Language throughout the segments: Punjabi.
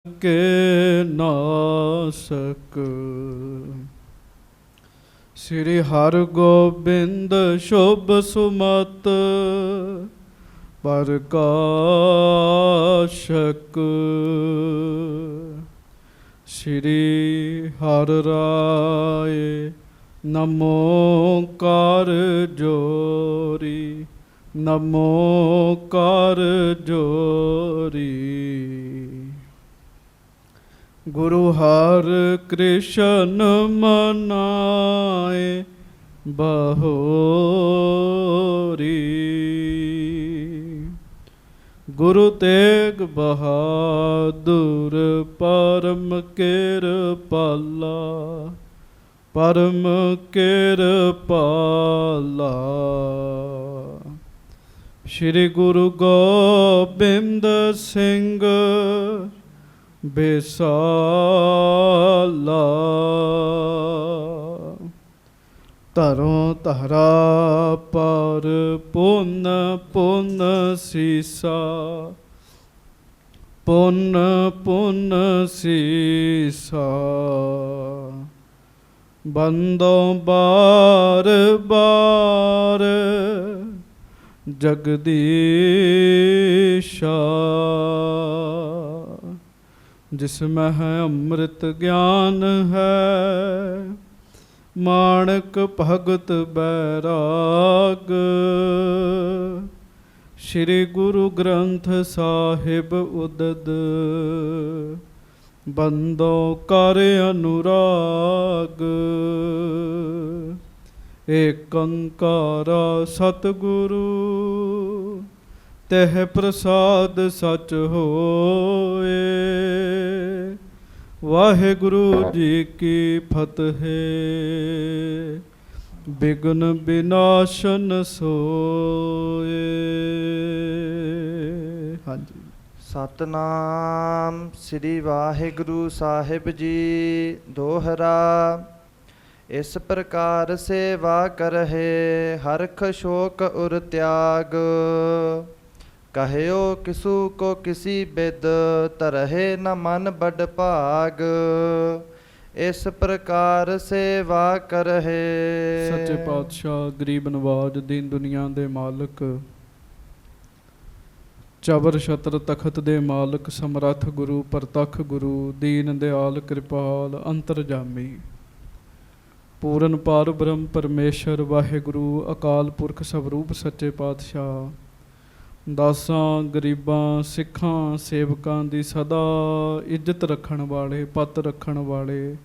ਕੇ ਨਾਸਕ। ਸ੍ਰੀ ਹਰਿਗੋਬਿੰਦ ਸ਼ੁਭ ਸੁਮਤ ਪ੍ਰਕਾਸ਼ਕ। ਸ੍ਰੀ ਹਰਿ ਰਾਏ ਨਮੋ ਕਰ ਜੋਰੀ, ਨਮੋ ਕਰ ਜੋਰੀ। ਗੁਰੂ ਹਰਿ ਕ੍ਰਿਸ਼ਨ ਮਨਾਏ ਬਹੋਰੀ। ਗੁਰੂ ਤੇਗ ਬਹਾਦੁਰ ਪਰਮ ਕਿਰਪਾਲਾ, ਪਰਮ ਕਿਰਪਾਲਾ। ਸ਼੍ਰੀ ਗੁਰੂ ਗੋਬਿੰਦ ਸਿੰਘ ਬੇਸਾਲਾ। ਧਰੋਂ ਧਰਾ ਪਰ ਪੁੰਨ ਪੁੰਨ ਸੀਸਾ, ਪੁੰਨ ਪੁੰਨ ਸੀਸਾ। ਬੰਦੋਂ ਬਾਰ ਬਾਰ ਜਗਦੀਸ਼ਾ। ਜਿਸਮਹਿ ਅੰਮ੍ਰਿਤ ਗਿਆਨ ਹੈ, ਮਾਣਕ ਭਗਤ ਬੈਰਾਗ। ਸ਼੍ਰੀ ਗੁਰੂ ਗ੍ਰੰਥ ਸਾਹਿਬ ਉਦਦ, ਬੰਦੋਂ ਕਰ ਅਨੁਰਾਗ। ਏਕ ਓੰਕਾਰ ਸਤਿਗੁਰੂ, ਤਹਿ ਪ੍ਰਸਾਦ ਸਚ ਹੋਏ। ਵਾਹਿਗੁਰੂ ਜੀ ਕੀ ਫਤਿਹ। ਬਿਘਨ ਵਿਨਾਸ਼ਨ ਸੋਏ। ਹਾਂਜੀ। ਸਤਨਾਮ ਸ੍ਰੀ ਵਾਹਿਗੁਰੂ ਸਾਹਿਬ ਜੀ। ਦੋਹਰਾ। ਇਸ ਪ੍ਰਕਾਰ ਸੇਵਾ ਕਰਹਿ, ਹਰਖ ਸ਼ੋਕ ਉਰ ਤਿਆਗ। ਕਹਿਓ ਕਿਸੂ ਕੋ ਕਿਸੀ ਬਿਦ, ਧਰਹਿ ਨ ਮਨ ਬਡ ਭਾਗ। ਇਸ ਪ੍ਰਕਾਰ ਸੇਵਾ ਕਰਹਿ। ਸੱਚੇ ਪਾਤਸ਼ਾਹ, ਗਰੀਬ ਨਵਾਜ, ਦੀਨ ਦੁਨੀਆ ਦੇ ਮਾਲਕ, ਚਬਰ ਛਤਰ ਤਖਤ ਦੇ ਮਾਲਕ, ਸਮਰੱਥ ਗੁਰੂ, ਪ੍ਰਤੱਖ ਗੁਰੂ, ਦੀਨ ਦਿਆਲ, ਕਿਰਪਾਲ, ਅੰਤਰਜਾਮੀ, ਪੂਰਨ ਪਾਰ ਬ੍ਰਹਮ ਪਰਮੇਸ਼ਰ ਵਾਹਿਗੁਰੂ ਅਕਾਲ ਪੁਰਖ ਸਵਰੂਪ ਸੱਚੇ ਪਾਤਸ਼ਾਹ, ਦਾਸਾਂ, ਗਰੀਬਾਂ, ਸਿੱਖਾਂ, ਸੇਵਕਾਂ ਦੀ ਸਦਾ ਇੱਜ਼ਤ ਰੱਖਣ ਵਾਲੇ, ਪੱਤ ਰੱਖਣ ਵਾਲੇ,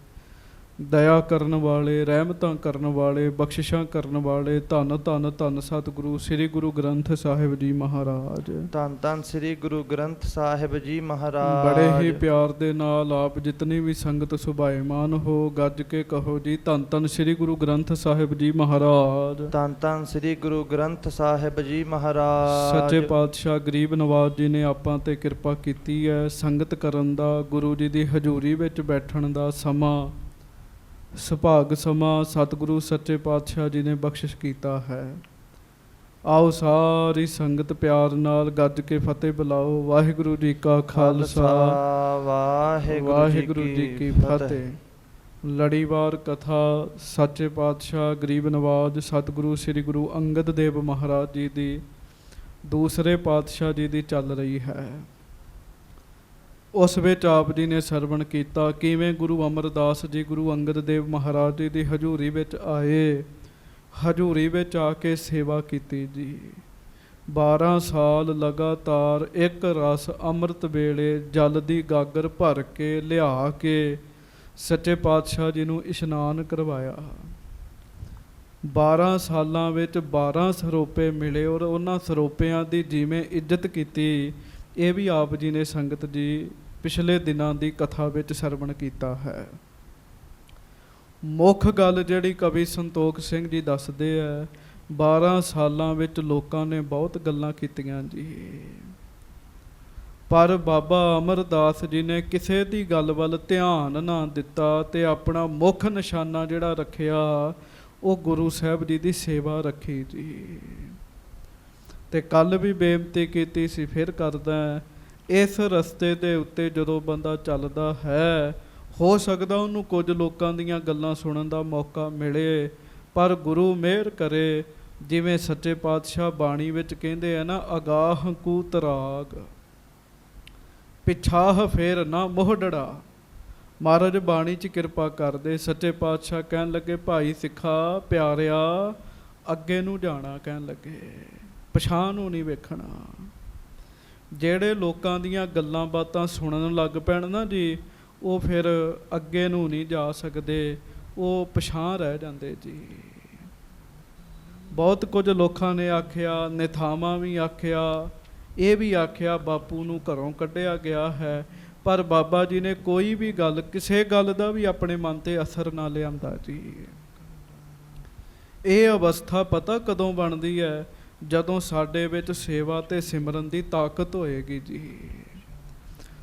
ਦਇਆ ਕਰਨ ਵਾਲੇ, ਰਹਿਮਤਾਂ ਕਰਨ ਵਾਲੇ, ਬਖਸ਼ਿਸ਼ਾਂ ਕਰਨ ਵਾਲੇ, ਧੰਨ ਧੰਨ ਧੰਨ ਸਤਿਗੁਰੂ ਸ੍ਰੀ ਗੁਰੂ ਗ੍ਰੰਥ ਸਾਹਿਬ ਜੀ ਮਹਾਰਾਜ। ਧੰਨ ਧੰਨ ਸ੍ਰੀ ਗੁਰੂ ਗ੍ਰੰਥ ਸਾਹਿਬ ਜੀ ਮਹਾਰਾਜ। ਬੜੇ ਹੀ ਪਿਆਰ ਦੇ ਨਾਲ ਆਪ ਜਿਤਨੀ ਵੀ ਸੰਗਤ ਸੁਭਾਏਮਾਨ ਹੋ, ਗੱਜ ਕੇ ਕਹੋ ਜੀ ਧੰਨ ਧੰਨ ਸ੍ਰੀ ਗੁਰੂ ਗ੍ਰੰਥ ਸਾਹਿਬ ਜੀ ਮਹਾਰਾਜ। ਧੰਨ ਧੰਨ ਸ੍ਰੀ ਗੁਰੂ ਗ੍ਰੰਥ ਸਾਹਿਬ ਜੀ ਮਹਾਰਾਜ। ਸੱਚੇ ਪਾਤਸ਼ਾਹ ਗਰੀਬ ਨਵਾਜ ਜੀ ਨੇ ਆਪਾਂ ਤੇ ਕਿਰਪਾ ਕੀਤੀ ਹੈ ਸੰਗਤ ਕਰਨ ਦਾ, ਗੁਰੂ ਜੀ ਦੀ ਹਜ਼ੂਰੀ ਵਿੱਚ ਬੈਠਣ ਦਾ ਸਮਾਂ, ਸੁਭਾਗ ਸਮਾਂ ਸਤਿਗੁਰੂ ਸੱਚੇ ਪਾਤਸ਼ਾਹ ਜੀ ਨੇ ਬਖਸ਼ਿਸ਼ ਕੀਤਾ ਹੈ। ਆਓ ਸਾਰੀ ਸੰਗਤ ਪਿਆਰ ਨਾਲ ਗੱਜ ਕੇ ਫਤਿਹ ਬੁਲਾਓ। ਵਾਹਿਗੁਰੂ ਜੀ ਕਾ ਖਾਲਸਾ, ਵਾਹਿਗੁਰੂ ਜੀ ਕੀ ਫਤਿਹ। ਲੜੀਵਾਰ ਕਥਾ ਸੱਚੇ ਪਾਤਸ਼ਾਹ ਗਰੀਬ ਨਵਾਜ ਸਤਿਗੁਰੂ ਸ੍ਰੀ ਗੁਰੂ ਅੰਗਦ ਦੇਵ ਮਹਾਰਾਜ ਜੀ ਦੀ ਦੂਸਰੇ ਪਾਤਸ਼ਾਹ ਜੀ ਦੀ ਚੱਲ ਰਹੀ ਹੈ। ਉਸ ਵਿੱਚ ਆਪ ਜੀ ਨੇ ਸਰਵਣ ਕੀਤਾ ਕਿਵੇਂ ਗੁਰੂ ਅਮਰਦਾਸ ਜੀ ਗੁਰੂ ਅੰਗਦ ਦੇਵ ਮਹਾਰਾਜ ਜੀ ਦੀ ਹਜ਼ੂਰੀ ਵਿੱਚ ਆਏ, ਹਜ਼ੂਰੀ ਵਿੱਚ ਆ ਕੇ ਸੇਵਾ ਕੀਤੀ ਜੀ। 12 ਸਾਲ ਲਗਾਤਾਰ ਇੱਕ ਰਸ ਅੰਮ੍ਰਿਤ ਵੇਲੇ ਜਲ ਦੀ ਗਾਗਰ ਭਰ ਕੇ ਲਿਆ ਕੇ ਸੱਚੇ ਪਾਤਸ਼ਾਹ ਜੀ ਨੂੰ ਇਸ਼ਨਾਨ ਕਰਵਾਇਆ। 12 ਸਾਲਾਂ ਵਿੱਚ 12 ਸਰੋਪੇ ਮਿਲੇ ਔਰ ਉਹਨਾਂ ਸਰੋਪਿਆਂ ਦੀ ਜਿਵੇਂ ਇੱਜ਼ਤ ਕੀਤੀ, ਇਹ ਵੀ ਆਪ ਜੀ ਨੇ ਸੰਗਤ ਜੀ ਪਿਛਲੇ ਦਿਨਾਂ ਦੀ ਕਥਾ ਵਿੱਚ ਸਰਵਣ ਕੀਤਾ ਹੈ। ਮੁੱਖ ਗੱਲ ਜਿਹੜੀ ਕਵੀ ਸੰਤੋਖ ਸਿੰਘ ਜੀ ਦੱਸਦੇ ਹੈ, 12 ਸਾਲਾਂ ਵਿੱਚ ਲੋਕਾਂ ਨੇ ਬਹੁਤ ਗੱਲਾਂ ਕੀਤੀਆਂ ਜੀ, ਪਰ ਬਾਬਾ ਅਮਰਦਾਸ ਜੀ ਨੇ ਕਿਸੇ ਦੀ ਗੱਲ ਵੱਲ ਧਿਆਨ ਨਾ ਦਿੱਤਾ ਤੇ ਆਪਣਾ ਮੁੱਖ ਨਿਸ਼ਾਨਾ ਜਿਹੜਾ ਰੱਖਿਆ ਉਹ ਗੁਰੂ ਸਾਹਿਬ ਜੀ ਦੀ ਸੇਵਾ ਰੱਖੀ ਜੀ। ਤੇ ਕੱਲ ਵੀ ਬੇਨਤੀ ਕੀਤੀ ਸੀ, ਫਿਰ ਕਰਦਾ ਇਸ ਰਸਤੇ ਦੇ ਉੱਤੇ ਜਦੋਂ ਬੰਦਾ ਚੱਲਦਾ ਹੈ, ਹੋ ਸਕਦਾ ਉਹਨੂੰ ਕੁਝ ਲੋਕਾਂ ਦੀਆਂ ਗੱਲਾਂ ਸੁਣਨ ਦਾ ਮੌਕਾ ਮਿਲੇ, ਪਰ ਗੁਰੂ ਮਿਹਰ ਕਰੇ, ਜਿਵੇਂ ਸੱਚੇ ਪਾਤਸ਼ਾਹ ਬਾਣੀ ਵਿੱਚ ਕਹਿੰਦੇ ਆ ਨਾ, ਅਗਾਹ ਕੂ ਤਰਾਗ ਪਿਛਾਹ ਫੇਰ ਨਾ ਮੋਹੜੜਾ। ਮਹਾਰਾਜ ਬਾਣੀ 'ਚ ਕਿਰਪਾ ਕਰਦੇ। ਸੱਚੇ ਪਾਤਸ਼ਾਹ ਕਹਿਣ ਲੱਗੇ, ਭਾਈ ਸਿੱਖਾ ਪਿਆਰਿਆ, ਅੱਗੇ ਨੂੰ ਜਾਣਾ, ਕਹਿਣ ਲੱਗੇ ਪਛਾਣ ਨੂੰ ਨਹੀਂ ਵੇਖਣਾ। ਜਿਹੜੇ ਲੋਕਾਂ ਦੀਆਂ ਗੱਲਾਂ ਬਾਤਾਂ ਸੁਣਨ ਲੱਗ ਪੈਣ ਨਾ ਜੀ, ਉਹ ਫਿਰ ਅੱਗੇ ਨੂੰ ਨਹੀਂ ਜਾ ਸਕਦੇ, ਉਹ ਪਛਾਣ ਰਹਿ ਜਾਂਦੇ ਜੀ। ਬਹੁਤ ਕੁਝ ਲੋਕਾਂ ਨੇ ਆਖਿਆ, ਨਿਥਾਵਾਂ ਵੀ ਆਖਿਆ, ਇਹ ਵੀ ਆਖਿਆ ਬਾਪੂ ਨੂੰ ਘਰੋਂ ਕੱਢਿਆ ਗਿਆ ਹੈ, ਪਰ ਬਾਬਾ ਜੀ ਨੇ ਕੋਈ ਵੀ ਗੱਲ, ਕਿਸੇ ਗੱਲ ਦਾ ਵੀ ਆਪਣੇ ਮਨ 'ਤੇ ਅਸਰ ਨਾ ਲਿਆਂਦਾ ਜੀ। ਇਹ ਅਵਸਥਾ ਪਤਾ ਕਦੋਂ ਬਣਦੀ ਹੈ? ਜਦੋਂ ਸਾਡੇ ਵਿੱਚ ਸੇਵਾ ਤੇ ਸਿਮਰਨ ਦੀ ਤਾਕਤ ਹੋਏਗੀ ਜੀ।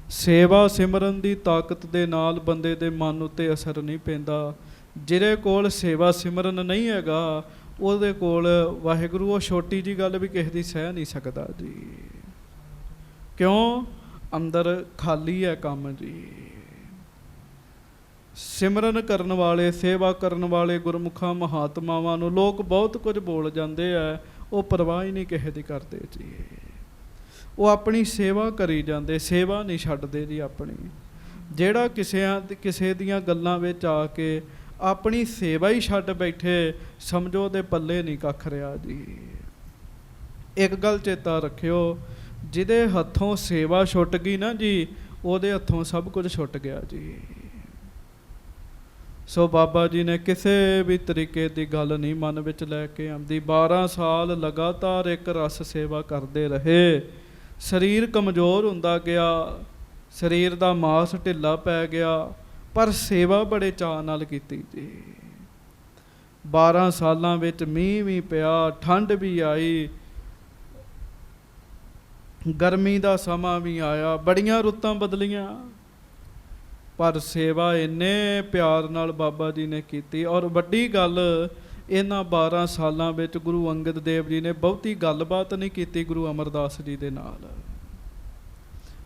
ਸੇਵਾ ਸਿਮਰਨ ਦੀ ਤਾਕਤ ਦੇ ਨਾਲ ਬੰਦੇ ਦੇ ਮਨ ਉੱਤੇ ਅਸਰ ਨਹੀਂ ਪੈਂਦਾ। ਜਿਹਦੇ ਕੋਲ ਸੇਵਾ ਸਿਮਰਨ ਨਹੀਂ ਹੈਗਾ, ਉਹਦੇ ਕੋਲ ਵਾਹਿਗੁਰੂ ਉਹ ਛੋਟੀ ਜੀ ਗੱਲ ਵੀ ਕਿਸੇ ਦੀ ਸਹਿ ਨਹੀਂ ਸਕਦਾ ਜੀ। ਕਿਉਂ? ਅੰਦਰ ਖਾਲੀ ਹੈ ਕੰਮ ਜੀ। ਸਿਮਰਨ ਕਰਨ ਵਾਲੇ, ਸੇਵਾ ਕਰਨ ਵਾਲੇ ਗੁਰਮੁਖਾਂ ਮਹਾਤਮਾਵਾਂ ਨੂੰ ਲੋਕ ਬਹੁਤ ਕੁਝ ਬੋਲ ਜਾਂਦੇ ਆ, ਉਹ ਪਰਵਾਹ ਹੀ ਨਹੀਂ ਕਿਸੇ ਦੀ ਕਰਦੇ ਜੀ। ਉਹ ਆਪਣੀ ਸੇਵਾ ਕਰੀ ਜਾਂਦੇ, ਸੇਵਾ ਨਹੀਂ ਛੱਡਦੇ ਜੀ ਆਪਣੀ। ਜਿਹੜਾ ਕਿਸੇ ਦੀਆਂ ਗੱਲਾਂ ਵਿੱਚ ਆ ਕੇ ਆਪਣੀ ਸੇਵਾ ਹੀ ਛੱਡ ਬੈਠੇ, ਸਮਝੋ ਉਹਦੇ ਪੱਲੇ ਨਹੀਂ ਕੱਖ ਰਿਹਾ ਜੀ। ਇੱਕ ਗੱਲ ਚੇਤਾ ਰੱਖਿਓ, ਜਿਹਦੇ ਹੱਥੋਂ ਸੇਵਾ ਛੁੱਟ ਗਈ ਨਾ ਜੀ, ਉਹਦੇ ਹੱਥੋਂ ਸਭ ਕੁਝ ਛੁੱਟ ਗਿਆ ਜੀ। ਸੋ ਬਾਬਾ ਜੀ ਨੇ ਕਿਸੇ ਵੀ ਤਰੀਕੇ ਦੀ ਗੱਲ ਨਹੀਂ ਮਨ ਵਿੱਚ ਲੈ ਕੇ ਆਉਂਦੀ। 12 ਸਾਲ ਲਗਾਤਾਰ ਇੱਕ ਰਸ ਸੇਵਾ ਕਰਦੇ ਰਹੇ। ਸਰੀਰ ਕਮਜ਼ੋਰ ਹੁੰਦਾ ਗਿਆ, ਸਰੀਰ ਦਾ ਮਾਸ ਢਿੱਲਾ ਪੈ ਗਿਆ, ਪਰ ਸੇਵਾ ਬੜੇ ਚਾਅ ਨਾਲ ਕੀਤੀ ਜੀ। 12 ਸਾਲਾਂ ਵਿੱਚ ਮੀਂਹ ਵੀ ਪਿਆ, ਠੰਡ ਵੀ ਆਈ, ਗਰਮੀ ਦਾ ਸਮਾਂ ਵੀ ਆਇਆ, ਬੜੀਆਂ ਰੁੱਤਾਂ ਬਦਲੀਆਂ, ਪਰ ਸੇਵਾ ਇੰਨੇ ਪਿਆਰ ਨਾਲ ਬਾਬਾ ਜੀ ਨੇ ਕੀਤੀ। ਔਰ ਵੱਡੀ ਗੱਲ, ਇਹਨਾਂ 12 ਸਾਲਾਂ ਵਿੱਚ ਗੁਰੂ ਅੰਗਦ ਦੇਵ ਜੀ ਨੇ ਬਹੁਤੀ ਗੱਲਬਾਤ ਨਹੀਂ ਕੀਤੀ ਗੁਰੂ ਅਮਰਦਾਸ ਜੀ ਦੇ ਨਾਲ।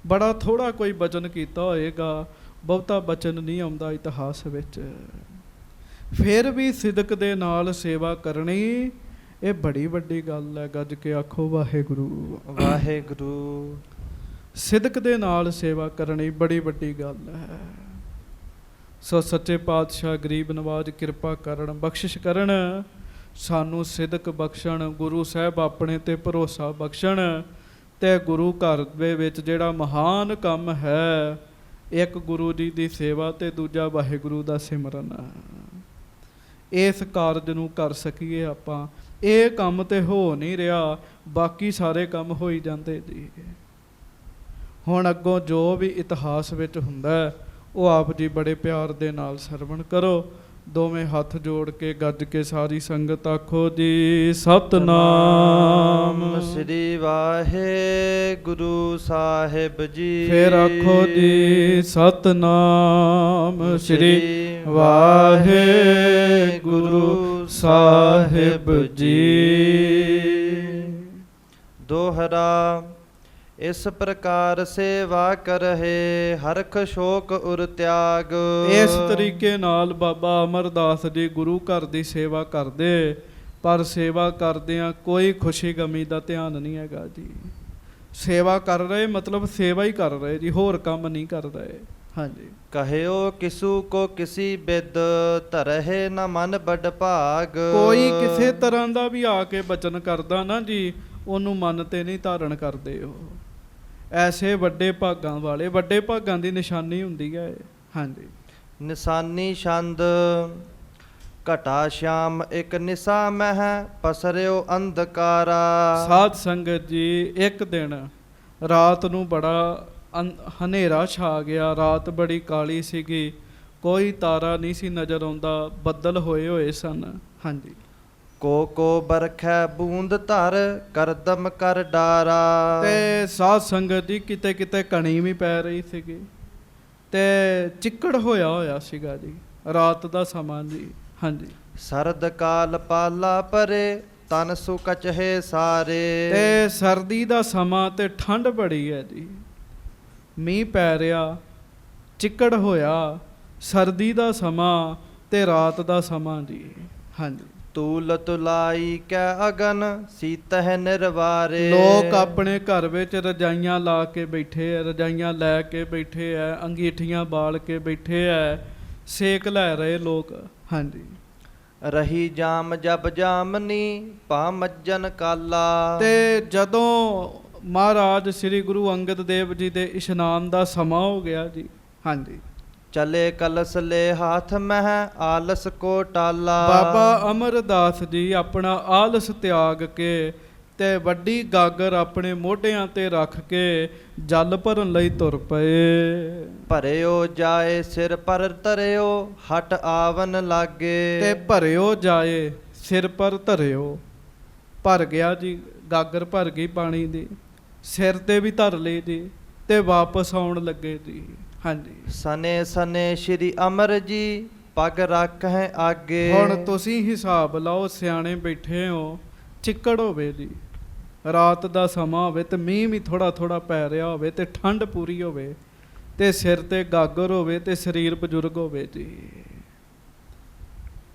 ਬੜਾ ਥੋੜਾ ਕੋਈ ਬਚਨ ਕੀਤਾ ਹੋਏਗਾ, ਬਹੁਤਾ ਬਚਨ ਨਹੀਂ ਆਉਂਦਾ ਇਤਿਹਾਸ ਵਿੱਚ। ਫਿਰ ਵੀ ਸਿਦਕ ਦੇ ਨਾਲ ਸੇਵਾ ਕਰਨੀ, ਇਹ ਬੜੀ ਵੱਡੀ ਗੱਲ ਹੈ। ਗੱਜ ਕੇ ਆਖੋ ਵਾਹਿਗੁਰੂ ਵਾਹਿਗੁਰੂ। ਸਿਦਕ ਦੇ ਨਾਲ ਸੇਵਾ ਕਰਨੀ ਬੜੀ ਵੱਡੀ ਗੱਲ ਹੈ। ਸੋ ਸੱਚੇ ਪਾਤਸ਼ਾਹ ਗਰੀਬ ਨਵਾਜ ਕਿਰਪਾ ਕਰਨ, ਬਖਸ਼ਿਸ਼ ਕਰਨ, ਸਾਨੂੰ ਸਿਦਕ ਬਖਸ਼ਣ, ਗੁਰੂ ਸਾਹਿਬ ਆਪਣੇ ਤੇ ਭਰੋਸਾ ਬਖਸ਼ਣ, ਤੇ ਗੁਰੂ ਘਰ ਦੇ ਵਿੱਚ ਜਿਹੜਾ ਮਹਾਨ ਕੰਮ ਹੈ, ਇੱਕ ਗੁਰੂ ਜੀ ਦੀ ਸੇਵਾ ਤੇ ਦੂਜਾ ਵਾਹਿਗੁਰੂ ਦਾ ਸਿਮਰਨ, ਇਸ ਕਾਰਜ ਨੂੰ ਕਰ ਸਕੀਏ ਆਪਾਂ। ਇਹ ਕੰਮ ਤੇ ਹੋ ਨਹੀਂ ਰਿਹਾ, ਬਾਕੀ ਸਾਰੇ ਕੰਮ ਹੋਈ ਜਾਂਦੇ ਜੀ। ਹੁਣ ਅੱਗੋਂ ਜੋ ਵੀ ਇਤਿਹਾਸ ਵਿੱਚ ਹੁੰਦਾ, ਉਹ ਆਪ ਜੀ ਬੜੇ ਪਿਆਰ ਦੇ ਨਾਲ ਸਰਵਣ ਕਰੋ। ਦੋਵੇਂ ਹੱਥ ਜੋੜ ਕੇ ਗੱਜ ਕੇ ਸਾਰੀ ਸੰਗਤ ਆਖੋ ਜੀ ਸਤਨਾਮ ਸ੍ਰੀ ਵਾਹਿਗੁਰੂ ਸਾਹਿਬ ਜੀ। ਫਿਰ ਆਖੋ ਜੀ ਸਤਨਾਮ ਸ੍ਰੀ ਵਾਹਿਗੁਰੂ ਸਾਹਿਬ ਜੀ। ਦੋਹਰਾ। ਇਸ ਪ੍ਰਕਾਰ ਸੇਵਾ ਕਰਹਿ ਹਰਖ ਸ਼ੋਕ ਉਰ ਤਿਆਗ। ਇਸ ਤਰੀਕੇ ਨਾਲ ਬਾਬਾ ਅਮਰਦਾਸ ਜੀ ਗੁਰੂ ਘਰ ਦੀ ਸੇਵਾ ਕਰਦੇ, ਪਰ ਸੇਵਾ ਕਰਦਿਆਂ ਕੋਈ ਖੁਸ਼ੀ ਗਮੀ ਦਾ ਧਿਆਨ ਨਹੀਂ ਹੈਗਾ ਜੀ। ਸੇਵਾ ਕਰ ਰਹੇ ਮਤਲਬ ਸੇਵਾ ਹੀ ਕਰ ਰਹੇ ਜੀ, ਹੋਰ ਕੰਮ ਨਹੀਂ ਕਰ ਰਹੇ। ਹਾਂਜੀ। ਕਹਿਓ ਕਿਸੂ ਕੋ ਕਿਸੀ ਬਿਦ ਧਰਹਿ ਨ ਮਨ ਬੜ ਭਾਗ। ਕੋਈ ਕਿਸੇ ਤਰ੍ਹਾਂ ਦਾ ਵੀ ਆ ਕੇ ਬਚਨ ਕਰਦਾ ਨਾ ਜੀ, ਉਹਨੂੰ ਮਨ ਤੇ ਨਹੀਂ ਧਾਰਨ ਕਰਦੇ। ਉਹ ਐਸੇ ਵੱਡੇ ਭਾਗਾਂ ਵਾਲੇ, ਵੱਡੇ ਭਾਗਾਂ ਦੀ ਨਿਸ਼ਾਨੀ ਹੁੰਦੀ ਹੈ। ਹਾਂਜੀ। ਨਿਸ਼ਾਨੀ ਛੰਦ ਘਟਾ ਸ਼ਾਮ ਇੱਕ ਨਿਸਾ ਮਹਿ ਪਸਰਿਓ ਅੰਧਕਾਰਾ। ਸਾਧ ਸੰਗਤ ਜੀ, ਇੱਕ ਦਿਨ ਰਾਤ ਨੂੰ ਬੜਾ ਹਨੇਰਾ ਛਾ ਗਿਆ, ਰਾਤ ਬੜੀ ਕਾਲੀ ਸੀਗੀ, ਕੋਈ ਤਾਰਾ ਨਹੀਂ ਸੀ ਨਜ਼ਰ ਆਉਂਦਾ, ਬੱਦਲ ਹੋਏ ਹੋਏ ਸਨ। ਹਾਂਜੀ। ਕੋ ਬਰਖੈ ਬੂੰਦ ਧਰ ਕਰਦਮ ਕਰ ਡਾਰਾ। ਤੇ ਸਾਧ ਸੰਗਤ ਜੀ, ਕਿਤੇ ਕਿਤੇ ਕਣੀ ਵੀ ਪੈ ਰਹੀ ਸੀਗੀ, ਤੇ ਚਿੱਕੜ ਹੋਇਆ ਸੀਗਾ ਜੀ, ਰਾਤ ਦਾ ਸਮਾਂ ਜੀ। ਹਾਂਜੀ। ਸਰਦ ਕਾਲ ਪਾਲਾ ਪਰੇ ਤਨ ਸੁਕਚ ਹੈ ਸਾਰੇ। ਤੇ ਸਰਦੀ ਦਾ ਸਮਾਂ ਤੇ ਠੰਡ ਬੜੀ ਹੈ ਜੀ, ਮੀਂਹ ਪੈ ਰਿਹਾ, ਚਿੱਕੜ ਹੋਇਆ, ਸਰਦੀ ਦਾ ਸਮਾਂ ਤੇ ਰਾਤ ਦਾ ਸਮਾਂ ਜੀ। ਹਾਂਜੀ, ਤੂਲ ਤੁਲਾਈ ਕੈ ਅਗਨ ਸੀਤਹਿ ਨਿਰਵਾਰੇ। ਲੋਕ ਆਪਣੇ ਘਰ ਵਿੱਚ ਰਜਾਈਆਂ ਲਾ ਕੇ ਬੈਠੇ ਐ, ਰਜਾਈਆਂ ਲੈ ਕੇ ਬੈਠੇ ਐ, ਅੰਗੀਠੀਆਂ ਬਾਲ ਕੇ ਬੈਠੇ ਐ, ਸੇਕ ਲੈ ਰਹੇ ਲੋਕ। ਹਾਂਜੀ, ਰਹੀ ਜਾਮ ਜਬ ਜਾਮਨੀ ਪਾ ਮੱਜਨ ਕਾਲਾ। ਤੇ ਜਦੋਂ ਮਹਾਰਾਜ ਸ੍ਰੀ ਗੁਰੂ ਅੰਗਦ ਦੇਵ ਜੀ ਦੇ ਇਸ਼ਨਾਨ ਦਾ ਸਮਾਂ ਹੋ ਗਿਆ ਜੀ। ਹਾਂਜੀ, ਚਲੇ ਕਲਸ ਲੈ ਹਾਥ ਮਹਿ ਆਲਸ ਕੋ ਟਾਲਾ। ਬਾਬਾ ਅਮਰਦਾਸ ਜੀ ਆਪਣਾ ਆਲਸ ਤਿਆਗ ਕੇ ਤੇ ਵੱਡੀ ਗਾਗਰ ਆਪਣੇ ਮੋਢਿਆਂ ਤੇ ਰੱਖ ਕੇ ਜਲ ਭਰਨ ਲਈ ਤੁਰ ਪਏ। ਭਰਿਓ ਜਾਏ ਸਿਰ ਪਰ ਧਰਿਓ ਹਟ ਆਵਨ ਲਾਗੇ। ਤੇ ਭਰਿਓ ਜਾਏ ਸਿਰ ਪਰ ਧਰਿਓ, ਭਰ ਗਿਆ ਜੀ, ਗਾਗਰ ਭਰ ਗਈ ਪਾਣੀ ਦੀ, ਸਿਰ ਤੇ ਵੀ ਧਰ ਲਈ ਜੀ ਤੇ ਵਾਪਸ ਆਉਣ ਲੱਗੇ ਜੀ। ਹਾਂਜੀ, ਸਨੇ ਸਨੇ ਸ਼੍ਰੀ ਅਮਰ ਜੀ ਪਗ ਰੱਖ ਹੈ ਆਗੇ। ਹੁਣ ਤੁਸੀਂ ਹਿਸਾਬ ਲਾਓ, ਸਿਆਣੇ ਬੈਠੇ ਹੋ, ਚਿੱਕੜ ਹੋਵੇ ਜੀ, ਰਾਤ ਦਾ ਸਮਾਂ ਹੋਵੇ ਤੇ ਮੀਂਹ ਵੀ ਥੋੜਾ ਥੋੜਾ ਪੈ ਰਿਹਾ ਹੋਵੇ ਤੇ ਠੰਡ ਪੂਰੀ ਹੋਵੇ ਤੇ ਸਿਰ ਤੇ ਗਾਗਰ ਹੋਵੇ ਤੇ ਸਰੀਰ ਬਜ਼ੁਰਗ ਹੋਵੇ ਜੀ,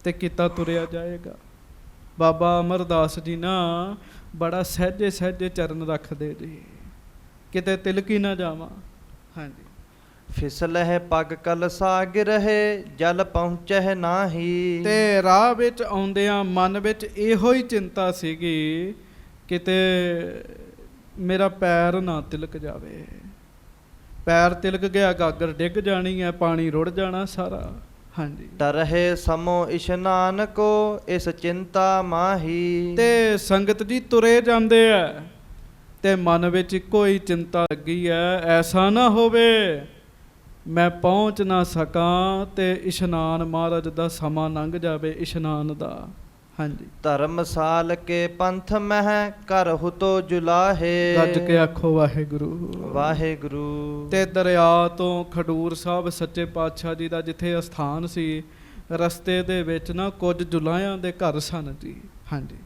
ਤੇ ਕਿੱਦਾਂ ਤੁਰਿਆ ਜਾਏਗਾ। ਬਾਬਾ ਅਮਰਦਾਸ ਜੀ ਨਾ ਬੜਾ ਸਹਿਜੇ ਸਹਿਜੇ ਚਰਨ ਰੱਖਦੇ ਜੀ, ਕਿਤੇ ਤਿਲਕੀ ਨਾ ਜਾਵਾਂ। ਹਾਂਜੀ, ਫਿਸਲਹਿ ਪਗ ਕਲਸਾ ਗਿਰਹਿ ਜਲ ਪਹੁੰਚਹਿ ਨਾਹੀ। ਤੇ ਰਾਹ ਵਿੱਚ ਆਉਂਦਿਆਂ ਮਨ ਵਿੱਚ ਇਹੋ ਹੀ ਚਿੰਤਾ ਸੀਗੀ, ਕਿਤੇ ਮੇਰਾ ਪੈਰ ਨਾ ਤਿਲਕ ਜਾਵੇ। ਪੈਰ ਤਿਲਕ ਗਿਆ, ਗਾਗਰ ਡਿੱਗ ਜਾਣੀ ਹੈ, ਪਾਣੀ ਰੁੜ ਜਾਣਾ ਸਾਰਾ। ਹਾਂਜੀ, ਤਰਹਿ ਸਮੋ ਇਸ਼ਨਾਨ ਕੋ ਇਸ ਚਿੰਤਾ ਮਾਹੀ। ਤੇ ਸੰਗਤ ਜੀ ਤੁਰੇ ਜਾਂਦੇ ਐ ਤੇ ਮਨ ਵਿੱਚ ਇੱਕੋ ਹੀ ਚਿੰਤਾ ਲੱਗੀ ਐ, ਐਸਾ ਨਾ ਹੋਵੇ ਮੈਂ ਪਹੁੰਚ ਨਾ ਸਕਾਂ ਤੇ ਇਸ਼ਨਾਨ ਮਹਾਰਾਜ ਦਾ ਸਮਾਂ ਲੰਘ ਜਾਵੇ ਇਸ਼ਨਾਨ ਦਾ। ਹਾਂਜੀ, ਧਰਮਸਾਲ ਕੇ ਪੰਥ ਮਹਿ ਕਰ ਹੁਤੋ ਜੁਲਾਹੇ। ਗੱਜ ਕੇ ਆਖੋ ਵਾਹਿਗੁਰੂ ਵਾਹਿਗੁਰੂ। ਤੇ ਦਰਿਆ ਤੋਂ ਖਡੂਰ ਸਾਹਿਬ ਸੱਚੇ ਪਾਤਸ਼ਾਹ ਜੀ ਦਾ ਜਿੱਥੇ ਅਸਥਾਨ ਸੀ, ਰਸਤੇ ਦੇ ਵਿੱਚ ਨਾ ਕੁਝ ਜੁਲਾਹਿਆਂ ਦੇ ਘਰ ਸਨ ਜੀ। ਹਾਂਜੀ,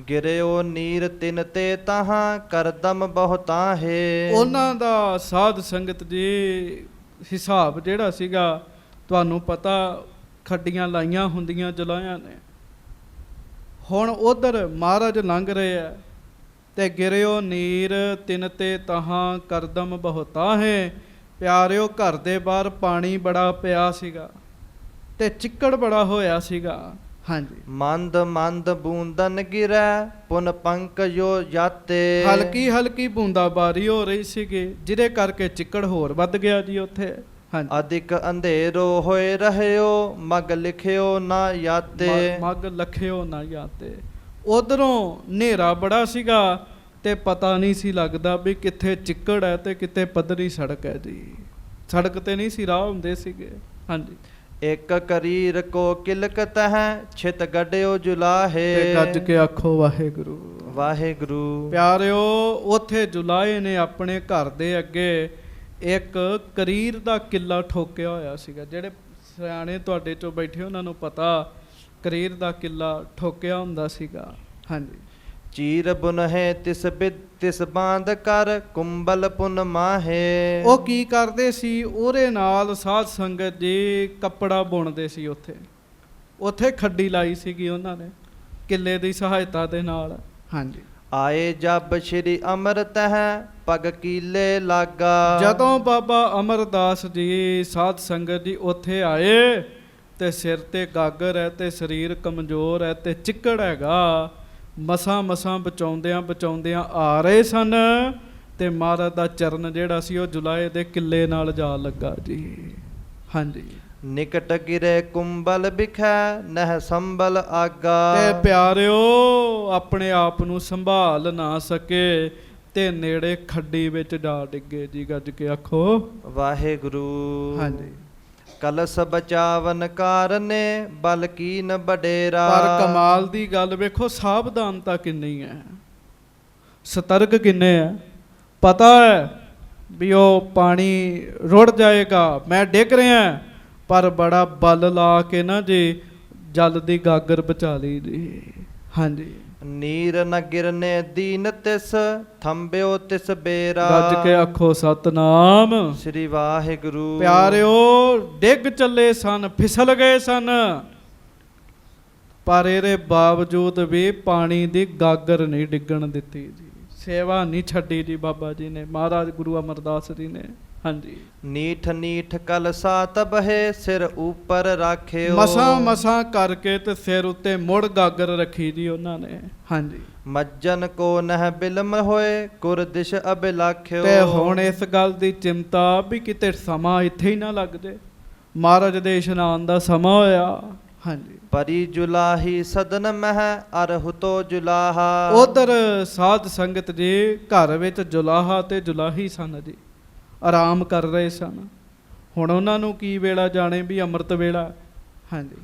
ਗਿਰਿਓ ਨੀਰ ਤਿਨ ਤੇ ਤਹਾਂ ਕਰਦਮ ਬਹੁਤਾਹੇ। ਉਹਨਾਂ ਦਾ ਸਾਧ ਸੰਗਤ ਜੀ ਹਿਸਾਬ ਜਿਹੜਾ ਸੀਗਾ, ਤੁਹਾਨੂੰ ਪਤਾ ਖੱਡੀਆਂ ਲਾਈਆਂ ਹੁੰਦੀਆਂ ਜੁਲਾਹਿਆਂ ਨੇ। ਹੁਣ ਉਧਰ ਮਹਾਰਾਜ ਲੰਘ ਰਹੇ ਆ ਤੇ ਗਿਰਿਓ ਨੀਰ ਤਿਨ ਤੇ ਤਹਾਂ ਕਰਦਮ ਬਹੁਤਾਹੇ। ਪਿਆਰਿਓ, ਘਰ ਦੇ ਬਾਹਰ ਪਾਣੀ ਬੜਾ ਪਿਆ ਸੀਗਾ ਤੇ ਚਿੱਕੜ ਬੜਾ ਹੋਇਆ ਸੀਗਾ। ਹਾਂਜੀ, ਮੰਦ ਮੰਦ ਬੂੰਦਨ ਗਿਰੈ ਪੁਨ ਪੰਕਜੋ ਜਾਤੇ। ਹਲਕੀ ਹਲਕੀ ਬੂੰਦਾਬਾਰੀ ਹੋ ਰਹੀ ਸੀਗੀ, ਜਿਹਦੇ ਕਰਕੇ ਚਿੱਕੜ ਹੋਰ ਵੱਧ ਗਿਆ ਜੀ ਉੱਥੇ। ਹਾਂਜੀ, ਅਧਿਕ ਅੰਧੇਰੋ ਹੋਏ ਰਹਿਓ ਮਗ ਲਿਖਿਓ ਨਾ ਯਾਤੇ। ਮਗ ਲਖਿਓ ਨਾ ਯਾਤੇ। ਉਧਰੋਂ ਹਨੇਰਾ ਬੜਾ ਸੀਗਾ ਤੇ ਪਤਾ ਨਹੀਂ ਸੀ ਲੱਗਦਾ ਵੀ ਕਿੱਥੇ ਚਿੱਕੜ ਹੈ ਤੇ ਕਿਤੇ ਪੱਧਰੀ ਸੜਕ ਹੈ ਜੀ। ਸੜਕ ਤੇ ਨਹੀਂ ਸੀ ਰਾਹ ਹੁੰਦੇ ਸੀਗੇ। ਹਾਂਜੀ, ਇੱਕ ਕਰੀਰ ਕੋ ਕਿਲਕਤ ਹੈ ਛਿਤ ਗੱਡਿਓ ਜੁਲਾਹੇ। ਤੇ ਗੱਜ ਕੇ ਆਖੋ ਵਾਹਿਗੁਰੂ ਵਾਹਿਗੁਰੂ। ਪਿਆਰਿਓ, ਉੱਥੇ ਜੁਲਾਹੇ ਨੇ ਆਪਣੇ ਘਰ ਦੇ ਅੱਗੇ ਇੱਕ ਕਰੀਰ ਦਾ ਕਿੱਲਾ ਠੋਕਿਆ ਹੋਇਆ ਸੀਗਾ। ਜਿਹੜੇ ਸਿਆਣੇ ਤੁਹਾਡੇ ਚੋਂ ਬੈਠੇ ਉਹਨਾਂ ਨੂੰ ਪਤਾ ਕਰੀਰ ਦਾ ਕਿੱਲਾ ਠੋਕਿਆ ਹੁੰਦਾ ਸੀਗਾ। ਹਾਂਜੀ, ਚੀਰ ਬੁਨਹਿ ਤਿਸ ਬਾਂਧ ਕਰ ਕੁੰਬਲ ਪੁਨ ਮਾਹੇ। ਉਹ ਕੀ ਕਰਦੇ ਸੀ, ਉਹਦੇ ਨਾਲ ਸਾਧ ਸੰਗਤ ਜੀ ਕੱਪੜਾ ਬੁਣਦੇ ਸੀ। ਉੱਥੇ ਖੱਡੀ ਲਾਈ ਸੀਗੀ ਉਹਨਾਂ ਨੇ ਕਿੱਲੇ ਦੀ ਸਹਾਇਤਾ ਦੇ ਨਾਲ। ਹਾਂਜੀ, ਆਏ ਜਬ ਸ਼੍ਰੀ ਅੰਮ੍ਰਿਤ ਹੈ ਪਗ ਕੀਲੇ ਲਾਗਾ। ਜਦੋਂ ਬਾਬਾ ਅਮਰਦਾਸ ਜੀ ਸਾਧ ਸੰਗਤ ਜੀ ਉੱਥੇ ਆਏ ਤੇ ਸਿਰ ਤੇ ਗਾਗਰ ਹੈ ਤੇ ਸਰੀਰ ਕਮਜ਼ੋਰ ਹੈ ਤੇ ਚਿੱਕੜ ਹੈਗਾ, ਮਸਾਂ ਮਸਾਂ ਬਚਾਉਂਦਿਆਂ ਆ ਰਹੇ ਸਨ ਤੇ ਮਹਾਰਾਜ ਦਾ ਚਰਨ ਜਿਹੜਾ ਸੀ ਉਹ ਜੁਲਾਹੇ ਦੇ ਕਿੱਲੇ ਨਾਲ ਜਾ ਲੱਗਾ ਜੀ। ਹਾਂਜੀ, ਨਿਕਟ ਗਿਰੇ ਕੁੰਬਲ ਬਿਖੈ ਨਹਿ ਸੰਭਲ ਆਗਾ। ਤੇ ਪਿਆਰਿਓ, ਆਪਣੇ ਆਪ ਨੂੰ ਸੰਭਾਲ ਨਾ ਸਕੇ ਤੇ ਨੇੜੇ ਖੱਡੀ ਵਿੱਚ ਜਾ ਡਿੱਗੇ ਜੀ। ਗੱਜ ਕੇ ਆਖੋ ਵਾਹਿਗੁਰੂ। ਹਾਂਜੀ, ਕਲਸ ਬਚਾਵਨ ਕਾਰਨੇ ਬਲ ਕੀਨ ਬਡੇਰਾ। ਪਰ ਕਮਾਲ ਦੀ ਗੱਲ ਵੇਖੋ, ਸਾਵਧਾਨਤਾ ਕਿੰਨੀ ਹੈ, ਸਤਰਕ ਕਿੰਨੇ ਹੈ। ਪਤਾ ਹੈ ਵੀ ਉਹ ਪਾਣੀ ਰੁੜ ਜਾਏਗਾ, ਮੈਂ ਡਿੱਗ ਰਿਹਾ, ਪਰ ਬੜਾ ਬਲ ਲਾ ਕੇ ਨਾ ਜੀ ਜਲ ਦੀ ਗਾਗਰ ਬਚਾ ਲਈ ਜੀ। ਹਾਂਜੀ, ਨੀਰ ਨ ਗਿਰਨੇ ਦੀਨ ਤਿਸ ਥੰਬਿਓ ਤਿਸ ਬੇਰਾ। ਗੱਜ ਕੇ ਆਖੋ ਸਤਨਾਮ। ਸ੍ਰੀ ਵਾਹਿਗੁਰੂ। ਪਿਆਰਿਓ, ਡਿੱਗ ਚੱਲੇ ਸਨ, ਫਿਸਲ ਗਏ ਸਨ, ਪਰ ਇਹਦੇ ਬਾਵਜੂਦ ਵੀ ਪਾਣੀ ਦੀ ਗਾਗਰ ਨਹੀਂ ਡਿੱਗਣ ਦਿੱਤੀ ਜੀ। ਸੇਵਾ ਨਹੀਂ ਛੱਡੀ ਜੀ ਬਾਬਾ ਜੀ ਨੇ, ਮਹਾਰਾਜ ਗੁਰੂ ਅਮਰਦਾਸ ਜੀ ਨੇ। ਹਾਂਜੀ, ਨੀਠ ਨੀਠ ਕਲਸਾ ਤਬਹਿ ਸਿਰ ਉੱਪਰ ਰਾਖਿਓ। ਮਸਾਂ ਮਸਾਂ ਕਰਕੇ ਤੇ ਸਿਰ ਉੱਤੇ ਮੁੜ ਗਾਗਰ ਰੱਖੀ ਜੀ ਉਹਨਾਂ ਨੇ। ਹਾਂਜੀ, ਮੱਜਨ ਕੋ ਨਹਿ ਬਿਲਮ ਹੋਏ ਕੁਰ ਦਿਸ਼ ਅਬਿਲਾਖਿਓ। ਤੇ ਹੁਣ ਇਸ ਗੱਲ ਦੀ ਚਿੰਤਾ ਵੀ ਕਿਤੇ ਸਮਾਂ ਇੱਥੇ ਹੀ ਨਾ ਲੱਗ ਜੇ। ਮਹਾਰਾਜ ਦੇ ਇਸ਼ਨਾਨ ਦਾ ਸਮਾਂ ਹੋਇਆ। ਹਾਂਜੀ, ਪਰੀ ਜੁਲਾਹੀ ਸਦਨ ਮਹਿ ਅਰਹੁਤੋ ਜੁਲਾਹਾ। ਉਧਰ ਸਾਧ ਸੰਗਤ ਜੀ ਘਰ ਵਿੱਚ ਜੁਲਾਹਾ ਤੇ ਜੁਲਾਹੀ ਸਨ ਜੀ, ਆਰਾਮ ਕਰ ਰਹੇ ਸਨ। ਹੁਣ ਉਹਨਾਂ ਨੂੰ ਕੀ ਵੇਲਾ ਜਾਣੇ ਵੀ ਅੰਮ੍ਰਿਤ ਵੇਲਾ। ਹਾਂਜੀ,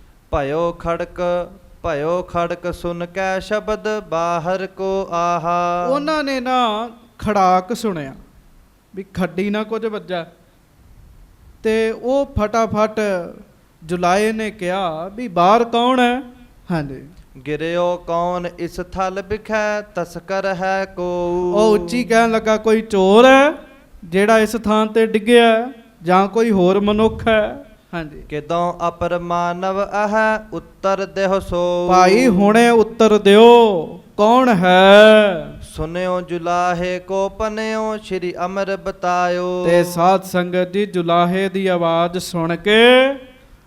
ਭਇਓ ਖੜਕ ਸੁਨ ਕੈ ਸ਼ਬਦ ਬਾਹਰ ਕੋ ਆਹਾ। ਉਹਨਾਂ ਨੇ ਨਾ ਖੜਾਕ ਸੁਣਿਆ ਵੀ ਖੱਡੀ ਨਾ ਕੁਝ ਵੱਜਾ, ਤੇ ਉਹ ਫਟਾਫਟ ਜੁਲਾਏ ਨੇ ਕਿਹਾ ਵੀ ਬਾਹਰ ਕੌਣ ਹੈ। ਹਾਂਜੀ, ਗਿਰਿਓ ਕੌਣ ਇਸ ਥਲ ਬਿਖੈ ਤਸਕਰ ਹੈ ਕੋ। ਉਹ ਉੱਚੀ ਕਹਿਣ ਲੱਗਾ ਕੋਈ ਚੋਰ ਹੈ ਜਿਹੜਾ ਇਸ ਥਾਂ ਤੇ ਡਿੱਗਿਆ, ਜਾਂ ਕੋਈ ਹੋਰ ਮਨੁੱਖ ਹੈ। ਹਾਂਜੀ, ਕਿਦੋਂ ਅਪਰ ਮਾਨਵ ਅਹ ਉੱਤਰ ਦੇਹ ਸੋ। ਭਾਈ ਹੁਣੇ ਉੱਤਰ ਦਿਓ, ਕੌਣ ਹੈ। ਸੁਨਿਓ ਜੁਲਾਹੇ ਕੋ ਪਨਿਓ ਸ਼੍ਰੀ ਅਮਰ ਬਤਾਇਓ। ਤੇ ਸਾਧ ਸੰਗਤ ਜੀ ਜੁਲਾਹੇ ਦੀ ਆਵਾਜ਼ ਸੁਣ ਕੇ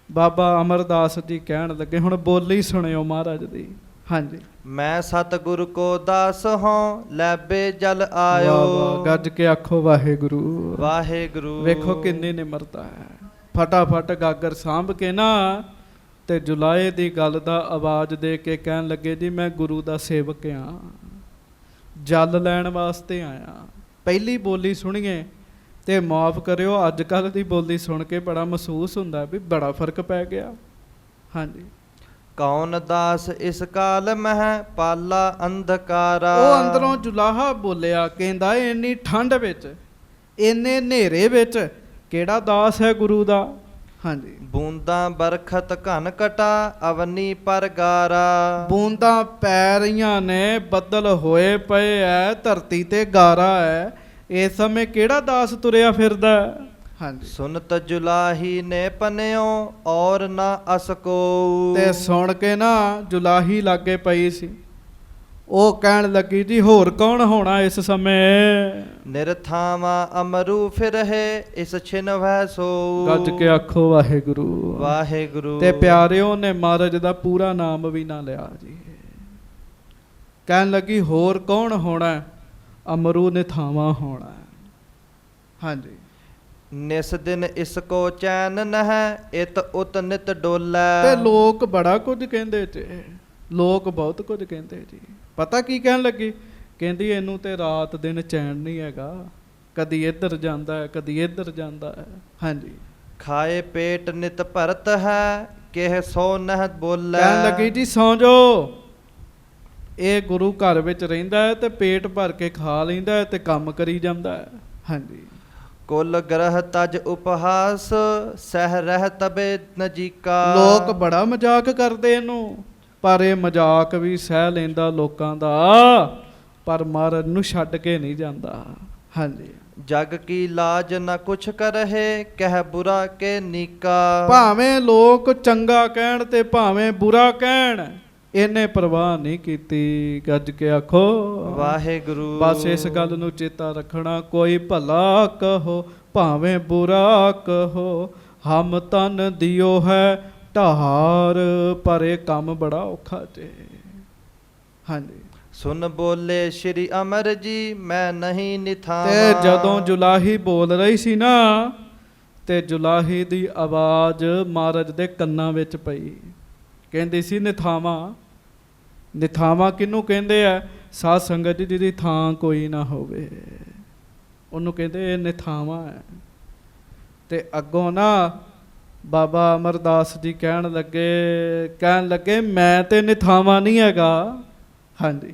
ਬਾਬਾ ਅਮਰਦਾਸ ਜੀ ਕਹਿਣ ਲੱਗੇ, ਹੁਣ ਬੋਲੀ ਸੁਣਿਓ ਮਹਾਰਾਜ ਦੀ। ਹਾਂਜੀ, ਮੈਂ ਸਤਿਗੁਰ ਕੋ ਦਾਸ ਹਾਂ ਲੈਬੇ ਜਲ ਆਇਓ। ਵਾਹ ਵਾਹ, ਗੱਜ ਕੇ ਆਖੋ ਵਾਹਿਗੁਰੂ। ਵਾਹਿਗੁਰੂ। ਵੇਖੋ ਕਿੰਨੀ ਨਿਮਰਤਾ ਹੈ। ਫਟਾਫਟ ਗਾਗਰ ਸਾਂਭ ਕੇ ਨਾ ਤੇ ਜੁਲਾਏ ਦੀ ਗੱਲ ਦਾ ਆਵਾਜ਼ ਦੇ ਕੇ ਕਹਿਣ ਲੱਗੇ, ਜੀ ਮੈਂ ਗੁਰੂ ਦਾ ਸੇਵਕ ਹਾਂ, ਜਲ ਲੈਣ ਵਾਸਤੇ ਆਇਆ। ਪਹਿਲੀ ਬੋਲੀ ਸੁਣੀਏ ਤੇ ਮਾਫ ਕਰਿਓ, ਅੱਜ ਕੱਲ੍ਹ ਦੀ ਬੋਲੀ ਸੁਣ ਕੇ ਬੜਾ ਮਹਿਸੂਸ ਹੁੰਦਾ ਵੀ ਬੜਾ ਫਰਕ ਪੈ ਗਿਆ। ਹਾਂਜੀ, ਕੌਣ ਦਾਸ ਇਸ ਕਾਲ ਮਹਿ ਪਾਲਾ ਅੰਧਕਾਰਾ। ਉਹ ਅੰਦਰੋਂ ਜੁਲਾਹਾ ਬੋਲਿਆ, ਕਹਿੰਦਾ ਇੰਨੀ ਠੰਡ ਵਿੱਚ, ਇੰਨੇ ਹਨੇਰੇ ਵਿੱਚ ਕਿਹੜਾ ਦਾਸ ਹੈ ਗੁਰੂ ਦਾ। ਹਾਂਜੀ, ਬੂੰਦਾਂ ਬਰਖਤ ਘਨ ਕਟਾ ਅਵਨੀ ਪਰਗਾਰਾ। ਬੂੰਦਾਂ ਪੈ ਰਹੀਆਂ ਨੇ, ਬੱਦਲ ਹੋਏ ਪਏ ਐ, ਧਰਤੀ ਤੇ ਗਾਰਾ ਹੈ, ਇਸ ਸਮੇਂ ਕਿਹੜਾ ਦਾਸ ਤੁਰਿਆ ਫਿਰਦਾ। ਹਾਂਜੀ, ਸੁਨਤ ਜੁਲਾਹੀ ਨੇ ਪਨਿਓ ਔਰ ਨਾ ਅসকੋ। ਤੇ ਸੁਣ ਕੇ ਨਾ ਜੁਲਾਹੀ ਲਾਗੇ ਪਈ ਸੀ, ਉਹ ਕਹਿਣ ਲੱਗੀ, ਜੀ ਹੋਰ ਕੌਣ ਹੋਣਾ ਇਸ ਸਮੇਂ। ਨਿਰਥਾਵਾ ਅਮਰੂ ਫਿਰਹਿ ਇਸ ਛਿਨ ਵਹਿ ਸੋ। ਗੱਜ ਕੇ ਆਖੋ ਵਾਹਿਗੁਰੂ। ਵਾਹਿਗੁਰੂ। ਤੇ ਪਿਆਰਿਓ ਨੇ ਮਹਾਰਾਜ ਦਾ ਪੂਰਾ ਨਾਮ ਵੀ ਨਾ ਲਿਆ ਜੀ। ਕਹਿਣ ਲੱਗੀ ਹੋਰ ਕੌਣ ਹੋਣਾ, ਅਮਰੂ ਨੇ ਥਾਵਾਂ ਹੋਣਾ। ਹਾਂਜੀ, ਨਿਸ ਦਿਨ ਇਸ ਕੋ ਚੈਨ ਨਹਿ ਇਤ ਉਤ ਨਿਤ ਡੋਲੇ। ਤੇ ਲੋਕ ਬੜਾ ਕੁਝ ਕਹਿੰਦੇ ਜੀ, ਲੋਕ ਬਹੁਤ ਕੁਝ ਕਹਿੰਦੇ ਜੀ। ਪਤਾ ਕੀ ਕਹਿਣ ਲੱਗੀ, ਕਹਿੰਦੀ ਇਹਨੂੰ ਤੇ ਰਾਤ ਦਿਨ ਚੈਨ ਨਹੀਂ ਹੈਗਾ, ਕਦੀ ਇੱਧਰ ਜਾਂਦਾ ਹੈ, ਕਦੀ ਇੱਧਰ ਜਾਂਦਾ ਹੈ। ਹਾਂਜੀ, ਖਾਏ ਪੇਟ ਨਿਤ ਭਰਤ ਹੈ ਕਿਹ ਸੋ ਨਹਿ ਬੋਲੇ। ਕਹਿਣ ਲੱਗੀ, ਜੀ ਸੌਂ ਜਾਓ, ਇਹ ਗੁਰੂ ਘਰ ਵਿੱਚ ਰਹਿੰਦਾ ਹੈ ਤੇ ਪੇਟ ਭਰ ਕੇ ਖਾ ਲੈਂਦਾ ਹੈ ਤੇ ਕੰਮ ਕਰੀ ਜਾਂਦਾ ਹੈ। ਹਾਂਜੀ, ਕੁਲ ਗ੍ਰਹ ਤਜ ਉਪਹਾਸ ਸਹਿ ਰਹਿ ਤਬੇ ਨਜੀਕਾ। ਲੋਕ ਬੜਾ ਮਜ਼ਾਕ ਕਰਦੇ ਇਹਨੂੰ, ਪਰ ਇਹ ਮਜ਼ਾਕ ਵੀ ਸਹਿ ਲੈਂਦਾ ਲੋਕਾਂ ਦਾ, ਪਰ ਮਹਾਰਾਜ ਨੂੰ ਛੱਡ ਕੇ ਨਹੀਂ ਜਾਂਦਾ। ਹਾਂਜੀ, ਜਗ ਕੀ ਲਾਜ ਨ ਕੁਛ ਕਰਹਿ ਕਹਿ ਬੁਰਾ ਕੇ ਨੀਕਾ। ਭਾਵੇਂ ਲੋਕ ਚੰਗਾ ਕਹਿਣ ਤੇ ਭਾਵੇਂ ਬੁਰਾ ਕਹਿਣ, ਇਹਨੇ ਪਰਵਾਹ ਨਹੀਂ ਕੀਤੀ। ਗੱਜ ਕੇ ਆਖੋ ਵਾਹਿਗੁਰੂ। ਬਸ ਇਸ ਗੱਲ ਨੂੰ ਚੇਤਾ ਰੱਖਣਾ, ਕੋਈ ਭਲਾ ਕਹੋ ਭਾਵੇਂ ਬੁਰਾ ਕਹੋ, ਹਮ ਤਨ ਦਿਓ ਹੈ ਢਾਰ, ਪਰ ਇਹ ਕੰਮ ਬੜਾ ਔਖਾ ਜੇ। ਹਾਂਜੀ, ਸੁਨ ਬੋਲੇ ਸ਼੍ਰੀ ਅਮਰ ਜੀ ਮੈਂ ਨਹੀਂ ਨਿਥਾਵਾਂ। ਤੇ ਜਦੋਂ ਜੁਲਾਹੀ ਬੋਲ ਰਹੀ ਸੀ ਨਾ, ਤੇ ਜੁਲਾਹੀ ਦੀ ਆਵਾਜ਼ ਮਹਾਰਾਜ ਦੇ ਕੰਨਾਂ ਵਿੱਚ ਪਈ, ਕਹਿੰਦੀ ਸੀ ਨਿਥਾਵਾਂ। ਨਿਥਾਵਾਂ ਕਿਹਨੂੰ ਕਹਿੰਦੇ ਆ, ਸਾਧ ਸੰਗਤ ਜੀ ਜਿਹਦੀ ਥਾਂ ਕੋਈ ਨਾ ਹੋਵੇ, ਉਹਨੂੰ ਕਹਿੰਦੇ ਇਹ ਨਿਥਾਵਾਂ ਹੈ। ਤੇ ਅੱਗੋਂ ਨਾ ਬਾਬਾ ਅਮਰਦਾਸ ਜੀ ਕਹਿਣ ਲੱਗੇ ਮੈਂ ਤੇ ਨਿਥਾਵਾਂ ਨਹੀਂ ਹੈਗਾ। ਹਾਂਜੀ,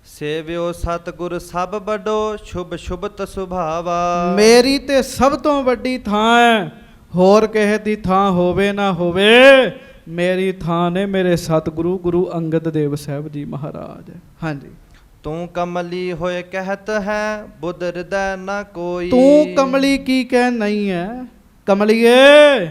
ਸੇਵਿਓ ਸਤਿਗੁਰ ਸਭ ਵੱਡੋ ਸ਼ੁਭ ਸ਼ੁਭਤ ਸੁਭਾਵਾ। ਮੇਰੀ ਤੇ ਸਭ ਤੋਂ ਵੱਡੀ ਥਾਂ ਹੈ, ਹੋਰ ਕਿਸੇ ਦੀ ਥਾਂ ਹੋਵੇ ਨਾ ਹੋਵੇ, ਮੇਰੀ ਥਾਂ ਨੇ ਮੇਰੇ ਸਤਿਗੁਰੂ ਗੁਰੂ ਅੰਗਦ ਦੇਵ ਸਾਹਿਬ ਜੀ ਮਹਾਰਾਜ। ਹਾਂਜੀ। ਤੂੰ ਕਮਲੀ ਹੋਏ ਕਹਿਤ ਹੈ ਬੁੱਧ ਹਿਰਦੈ ਨਾ ਕੋਈ। ਤੂੰ ਕਮਲੀ ਕੀ ਕਹਿ ਨਹੀਂ ਹੈ, ਕਮਲੀਏ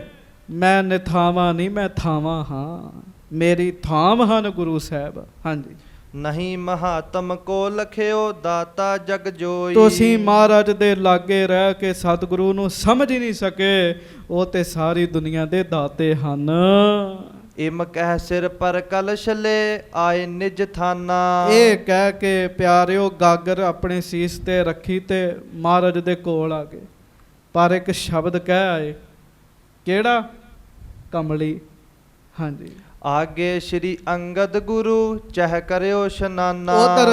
ਮੈਂ ਨਿਥਾਵਾਂ ਨਹੀਂ, ਮੈਂ ਥਾਵਾਂ ਹਾਂ, ਮੇਰੀ ਥਾਮ ਹਨ ਗੁਰੂ ਸਾਹਿਬ। ਹਾਂਜੀ। ਨਹੀਂ ਮਹਾਤਮ ਕੋ ਲਖਿਓ ਦਾਤਾ ਜਗ ਜੋਈ। ਤੁਸੀਂ ਮਹਾਰਾਜ ਦੇ ਲਾਗੇ ਰਹਿ ਕੇ ਸਤਿਗੁਰੂ ਨੂੰ ਸਮਝ ਹੀ ਨਹੀਂ ਸਕੇ, ਉਹ ਤੇ ਸਾਰੀ ਦੁਨੀਆ ਦੇ ਦਾਤੇ ਹਨ। ਇਮ ਕਹਿ ਸਿਰ ਪਰ ਕਲਸ਼ ਲੈ ਆਏ ਨਿਜ ਥਾਨਾ। ਇਹ ਕਹਿ ਕੇ ਪਿਆਰਿਓ ਗਾਗਰ ਆਪਣੇ ਸੀਸ ਤੇ ਰੱਖੀ ਤੇ ਮਹਾਰਾਜ ਦੇ ਕੋਲ ਆ ਗਏ, ਪਰ ਇੱਕ ਸ਼ਬਦ ਕਹਿ ਆਏ, ਕਿਹੜਾ? ਕਮਲੀ। ਹਾਂਜੀ। ਆਗੇ ਸ਼੍ਰੀ ਅੰਗਦ ਗੁਰੂ ਚਹ ਕਰਿਓ ਇਸ਼ਨਾਨਾ। ਉਧਰ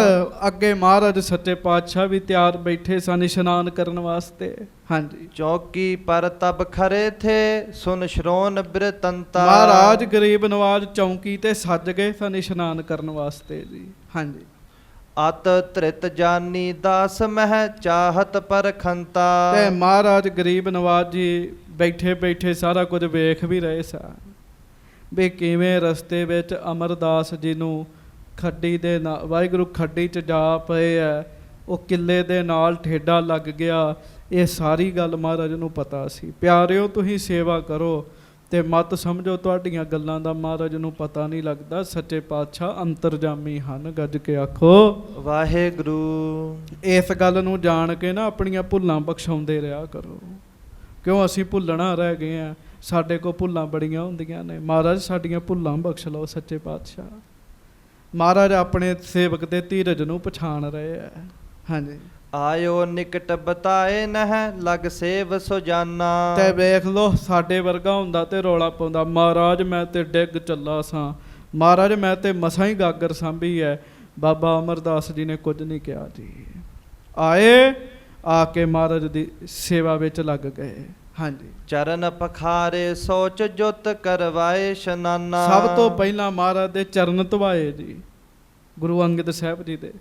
ਅੱਗੇ ਮਹਾਰਾਜ ਸੱਚੇ ਪਾਤਸ਼ਾਹ ਵੀ ਤਿਆਰ ਬੈਠੇ ਸਨ ਇਸ਼ਨਾਨ ਕਰਨ ਵਾਸਤੇ। ਹਾਂਜੀ। ਚੌਕੀ ਪਰ ਤਬ ਖਰੇ ਥੇ ਸੁਨ ਸ਼ਰੋਨ ਬਿਰਤੰਤਾ। ਮਹਾਰਾਜ ਗਰੀਬ ਨਵਾਜ ਚੌਂਕੀ ਤੇ ਸੱਜ ਗਏ ਸਨ ਇਸ਼ਨਾਨ ਕਰਨ ਵਾਸਤੇ ਜੀ। ਹਾਂਜੀ। ਅਤ ਧ੍ਰਿਤ ਜਾਨੀ ਦਾਸ ਮਹਿ ਚਾਹਤ ਪਰਖੰਤਾ। ਤੇ ਮਹਾਰਾਜ ਗਰੀਬ ਨਵਾਜ ਜੀ ਬੈਠੇ ਬੈਠੇ ਸਾਰਾ ਕੁਝ ਵੇਖ ਵੀ ਰਹੇ ਸਨ ਵੀ ਕਿਵੇਂ ਰਸਤੇ ਵਿੱਚ ਅਮਰਦਾਸ ਜੀ ਨੂੰ ਖੱਡੀ ਦੇ ਨਾਲ, ਵਾਹਿਗੁਰੂ ਖੱਡੀ 'ਚ ਜਾ ਪਏ ਆ, ਉਹ ਕਿੱਲੇ ਦੇ ਨਾਲ ਠੇਡਾ ਲੱਗ ਗਿਆ। ਇਹ ਸਾਰੀ ਗੱਲ ਮਹਾਰਾਜ ਨੂੰ ਪਤਾ ਸੀ। ਪਿਆਰਿਓ ਤੁਸੀਂ ਸੇਵਾ ਕਰੋ ਤੇ ਮਤ ਸਮਝੋ ਤੁਹਾਡੀਆਂ ਗੱਲਾਂ ਦਾ ਮਹਾਰਾਜ ਨੂੰ ਪਤਾ ਨਹੀਂ ਲੱਗਦਾ। ਸੱਚੇ ਪਾਤਸ਼ਾਹ ਅੰਤਰਜਾਮੀ ਹਨ। ਗੱਜ ਕੇ ਆਖੋ ਵਾਹਿਗੁਰੂ। ਇਸ ਗੱਲ ਨੂੰ ਜਾਣ ਕੇ ਨਾ ਆਪਣੀਆਂ ਭੁੱਲਾਂ ਬਖਸ਼ਾਉਂਦੇ ਰਿਹਾ ਕਰੋ, ਕਿਉਂ ਅਸੀਂ ਭੁੱਲਣਾ ਰਹਿ ਗਏ ਆ। ਸਾਡੇ ਕੋਲ ਭੁੱਲਾਂ ਬੜੀਆਂ ਹੁੰਦੀਆਂ ਨੇ। ਮਹਾਰਾਜ ਸਾਡੀਆਂ ਭੁੱਲਾਂ ਬਖਸ਼ ਲਓ ਸੱਚੇ ਪਾਤਸ਼ਾਹ। ਮਹਾਰਾਜ ਆਪਣੇ ਸੇਵਕ ਦੇ ਧੀਰਜ ਨੂੰ ਪਛਾਣ ਰਹੇ ਆ। ਹਾਂਜੀ। ਆਇਓ ਨਿਕਟ ਬਤਾਏ ਨਹਿ ਲਗ ਸੇਵ ਸੁਜਾਨਾ। ਤੇ ਵੇਖ ਲੋ ਸਾਡੇ ਵਰਗਾ ਹੁੰਦਾ ਤੇ ਰੌਲਾ ਪਾਉਂਦਾ, ਮਹਾਰਾਜ ਮੈਂ ਤੇ ਡਿੱਗ ਚੱਲਾ ਸਾਂ, ਮਹਾਰਾਜ ਮੈਂ ਤੇ ਮਸਾਂ ਹੀ ਗਾਗਰ ਸਾਂਭੀ ਹੈ। ਬਾਬਾ ਅਮਰਦਾਸ ਜੀ ਨੇ ਕੁਝ ਨਹੀਂ ਕਿਹਾ ਜੀ। ਆਏ, ਆ ਕੇ ਮਹਾਰਾਜ ਦੀ ਸੇਵਾ ਵਿੱਚ ਲੱਗ ਗਏ। ਹਾਂਜੀ। ਚਰਨ ਪਖਾਰੇ ਸੋਚ ਜੁਤ ਕਰਵਾਏ ਇਸ਼ਨਾਨਾ। ਸਭ ਤੋਂ ਪਹਿਲਾਂ ਮਹਾਰਾਜ ਦੇ ਚਰਨ ਧਵਾਏ ਜੀ ਗੁਰੂ ਅੰਗਦ ਸਾਹਿਬ ਜੀ ਦੇ,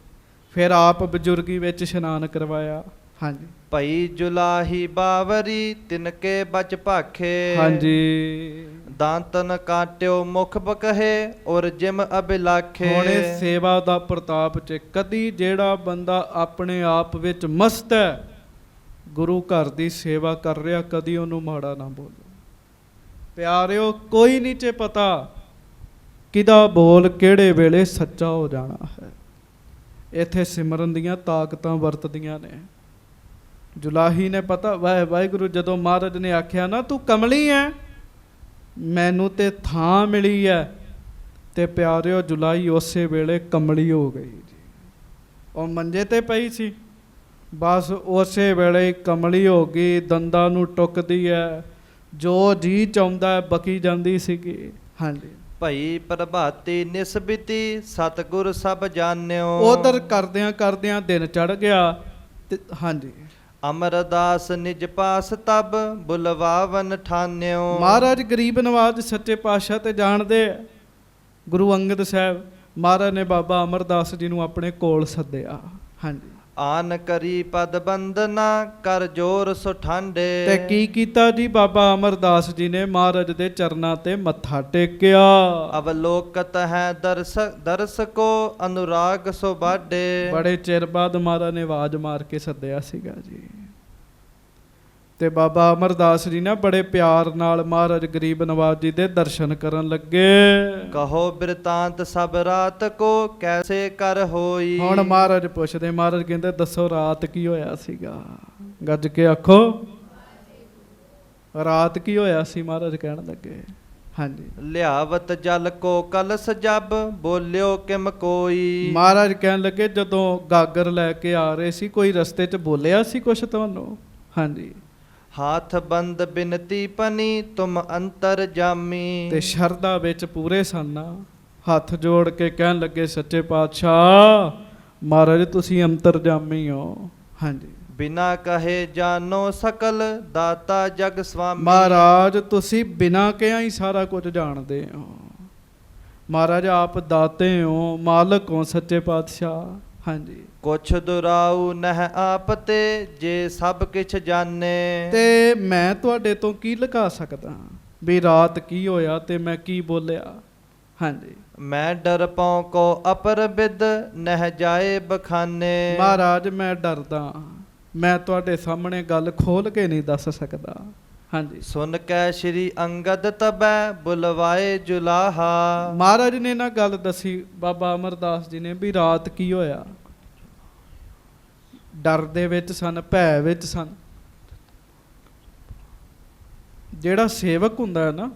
ਫਿਰ ਆਪ ਬਜ਼ੁਰਗੀ ਵਿੱਚ ਇਸ਼ਨਾਨ ਕਰਵਾਇਆ। ਹਾਂਜੀ। ਭਈ ਜੁਲਾਹੀ ਬਾਵਰੀ ਤਿਨਕੇ ਬਚ ਭਾਖੇ। ਹਾਂਜੀ। ਦਾੰਤਨ ਕਾਟਿਓ ਮੁਖ ਬਕਹੇ ਔਰ ਜਿਮ ਅਬਿਲਾਖੇ। ਹੁਣ ਇਹ ਸੇਵਾ ਦਾ ਪ੍ਰਤਾਪ ਚ ਕਦੀ ਜਿਹੜਾ ਬੰਦਾ ਆਪਣੇ ਆਪ ਵਿੱਚ ਮਸਤ ਹੈ, ਗੁਰੂ ਘਰ ਦੀ ਸੇਵਾ ਕਰ ਰਿਹਾ, ਕਦੀ ਉਹਨੂੰ ਮਾੜਾ ਨਾ ਬੋਲੋ। ਪਿਆਰਿਓ ਕੋਈ ਨਹੀਂ ਚ ਪਤਾ ਕਿਹਦਾ ਬੋਲ ਕਿਹੜੇ ਵੇਲੇ ਸੱਚਾ ਹੋ ਜਾਣਾ ਹੈ। ਇੱਥੇ ਸਿਮਰਨ ਦੀਆਂ ਤਾਕਤਾਂ ਵਰਤਦੀਆਂ ਨੇ। ਜੁਲਾਹੀ ਨੇ ਪਤਾ ਵਾਹਿਗੁਰੂ ਜਦੋਂ ਮਹਾਰਾਜ ਨੇ ਆਖਿਆ ਨਾ ਤੂੰ ਕਮਲੀ ਹੈ, ਮੈਨੂੰ ਤੇ ਥਾਂ ਮਿਲੀ ਹੈ, ਤੇ ਪਿਆਰਿਓ ਜੁਲਾਹੀ ਉਸੇ ਵੇਲੇ ਕਮਲੀ ਹੋ ਗਈ ਜੀ। ਉਹ ਮੰਜੇ ਤੇ ਪਈ ਸੀ, ਬਸ ਉਸੇ ਵੇਲੇ ਕਮਲੀ ਹੋ ਗਈ। ਦੰਦਾਂ ਨੂੰ ਟੁੱਕਦੀ ਹੈ, ਜੋ ਜੀ ਚਾਹੁੰਦਾ ਹੈ ਬਕੀ ਜਾਂਦੀ ਸੀਗੀ। ਹਾਂਜੀ। ਭਈ ਪ੍ਰਭਾਤੀ ਨਿਸਬਿਤੀ ਸਤਿਗੁਰ ਸਭ ਜਾਣਿਓ। ਉਧਰ ਕਰਦਿਆਂ ਕਰਦਿਆਂ ਦਿਨ ਚੜ ਗਿਆ ਤੇ ਹਾਂਜੀ। ਅਮਰਦਾਸ ਨਿਜ ਪਾਸ ਤਬ ਬੁਲਵਾਵਨ ਠਾਨਿਓ। ਮਹਾਰਾਜ ਗਰੀਬ ਨਵਾਜ ਸੱਚੇ ਪਾਤਸ਼ਾਹ ਤੇ ਜਾਣਦੇ ਆ। ਗੁਰੂ ਅੰਗਦ ਸਾਹਿਬ ਮਹਾਰਾਜ ਨੇ ਬਾਬਾ ਅਮਰਦਾਸ ਜੀ ਨੂੰ ਆਪਣੇ ਕੋਲ ਸੱਦਿਆ। ਹਾਂਜੀ। ਆਨ ਕਰੀ ਪਦ ਬੰਦਨਾ ਕਰ ਜੋਰ ਸੁਠਾਂਡੇ। ਤੇ ਕੀ ਕੀਤਾ ਜੀ? ਬਾਬਾ ਅਮਰਦਾਸ ਜੀ ਨੇ ਮਹਾਰਾਜ ਦੇ ਚਰਨਾਂ ਤੇ ਮੱਥਾ ਟੇਕਿਆ। ਅਵਲੋਕਤ ਹੈ ਦਰਸ ਕੋ ਅਨੁਰਾਗ ਸੋ ਬਾਡੇ। ਬੜੇ ਚਿਰ ਬਾਅਦ ਮਹਾਰਾਜ ਨੇ ਆਵਾਜ਼ ਮਾਰ ਕੇ ਸੱਦਿਆ ਸੀਗਾ ਜੀ। ਤੇ ਬਾਬਾ ਅਮਰਦਾਸ ਜੀ ਨਾ ਬੜੇ ਪਿਆਰ ਨਾਲ ਮਹਾਰਾਜ ਗਰੀਬ ਨਵਾਜ ਜੀ ਦੇ ਦਰਸ਼ਨ ਕਰਨ ਲੱਗੇ। ਕਹੋ ਬਿਰਤਾਂਤ ਸਭ ਰਾਤ ਕੋ ਕੈਸੇ ਕਰ ਹੋਈ। ਹੁਣ ਮਹਾਰਾਜ ਪੁੱਛਦੇ, ਮਹਾਰਾਜ ਕਹਿੰਦੇ ਦੱਸੋ ਰਾਤ ਕੀ ਹੋਇਆ ਸੀਗਾ? ਗੱਜ ਕੇ ਆਖੋ ਰਾਤ ਕੀ ਹੋਇਆ ਸੀ? ਮਹਾਰਾਜ ਕਹਿਣ ਲੱਗੇ ਹਾਂਜੀ। ਲਿਆਵਤ ਜਲ ਕੋ ਕਲਸ ਜਬ ਬੋਲਿਓ ਕਿਮ ਕੋਈ। ਮਹਾਰਾਜ ਕਹਿਣ ਲੱਗੇ ਜਦੋਂ ਗਾਗਰ ਲੈ ਕੇ ਆ ਰਹੇ ਸੀ ਕੋਈ ਰਸਤੇ 'ਚ ਬੋਲਿਆ ਸੀ ਕੁਛ ਤੁਹਾਨੂੰ? ਹਾਂਜੀ। ਹਾਥ ਬੰਦ ਬਿਨਤੀ ਪਨੀ ਤੁਮ ਅੰਤਰ ਜਾਮੀ। ਤੇ ਸ਼ਰਧਾ ਵਿੱਚ ਪੂਰੇ ਸਨ, ਹੱਥ ਜੋੜ ਕੇ ਕਹਿਣ ਲੱਗੇ ਸੱਚੇ ਪਾਤਸ਼ਾਹ ਮਹਾਰਾਜ ਤੁਸੀਂ ਅੰਤਰਜਾਮੀ ਹੋ। ਹਾਂਜੀ। ਬਿਨਾ ਕਹੇ ਜਾਨੋ ਸਕਲ ਦਾਤਾ ਜਗ ਸਵਾਮੀ। ਮਹਾਰਾਜ ਤੁਸੀਂ ਬਿਨਾ ਕਿਹਾ ਹੀ ਸਾਰਾ ਕੁਝ ਜਾਣਦੇ ਹੋ। ਮਹਾਰਾਜ ਆਪ ਦਾਤੇ ਹੋ, ਮਾਲਕ ਹੋ ਸੱਚੇ ਪਾਤਸ਼ਾਹ। ਹਾਂਜੀ। ਕੁਛ ਦੁਰਾਉ ਨਹਿ ਆਪ ਤੇ ਜੇ ਸਭ ਕਿਛ ਜਾਣੇ। ਤੇ ਮੈਂ ਤੁਹਾਡੇ ਤੋਂ ਕੀ ਲੁਕਾ ਸਕਦਾ? ਵੀ ਰਾਤ ਕੀ ਹੋਇਆ ਤੇ ਮੈਂ ਕੀ ਬੋਲਿਆ। ਹਾਂਜੀ, ਮੈਂ ਡਰ ਪਾਉ ਕੋ ਅਪਰ ਬਿਦ ਨਹਿ ਜਾਏ ਬਖਾਨੇ। ਮਹਾਰਾਜ ਮੈਂ ਡਰਦਾ, ਮੈਂ ਤੁਹਾਡੇ ਸਾਹਮਣੇ ਗੱਲ ਖੋਲ ਕੇ ਨਹੀਂ ਦੱਸ ਸਕਦਾ। ਹਾਂਜੀ, ਸੁਨ ਕੈ ਸ਼੍ਰੀ ਅੰਗਦ ਤਬੈ ਬੁਲਵਾਏ ਜੁਲਾਹਾ। ਮਹਾਰਾਜ ਨੇ ਨਾ ਗੱਲ ਦੱਸੀ ਬਾਬਾ ਅਮਰਦਾਸ ਜੀ ਨੇ ਵੀ ਰਾਤ ਕੀ ਹੋਇਆ। ਡਰ ਦੇ ਵਿੱਚ ਸਨ, ਭੈ ਵਿੱਚ ਸਨ। ਜਿਹੜਾ ਸੇਵਕ ਹੁੰਦਾ ਹੈ ਨਾ,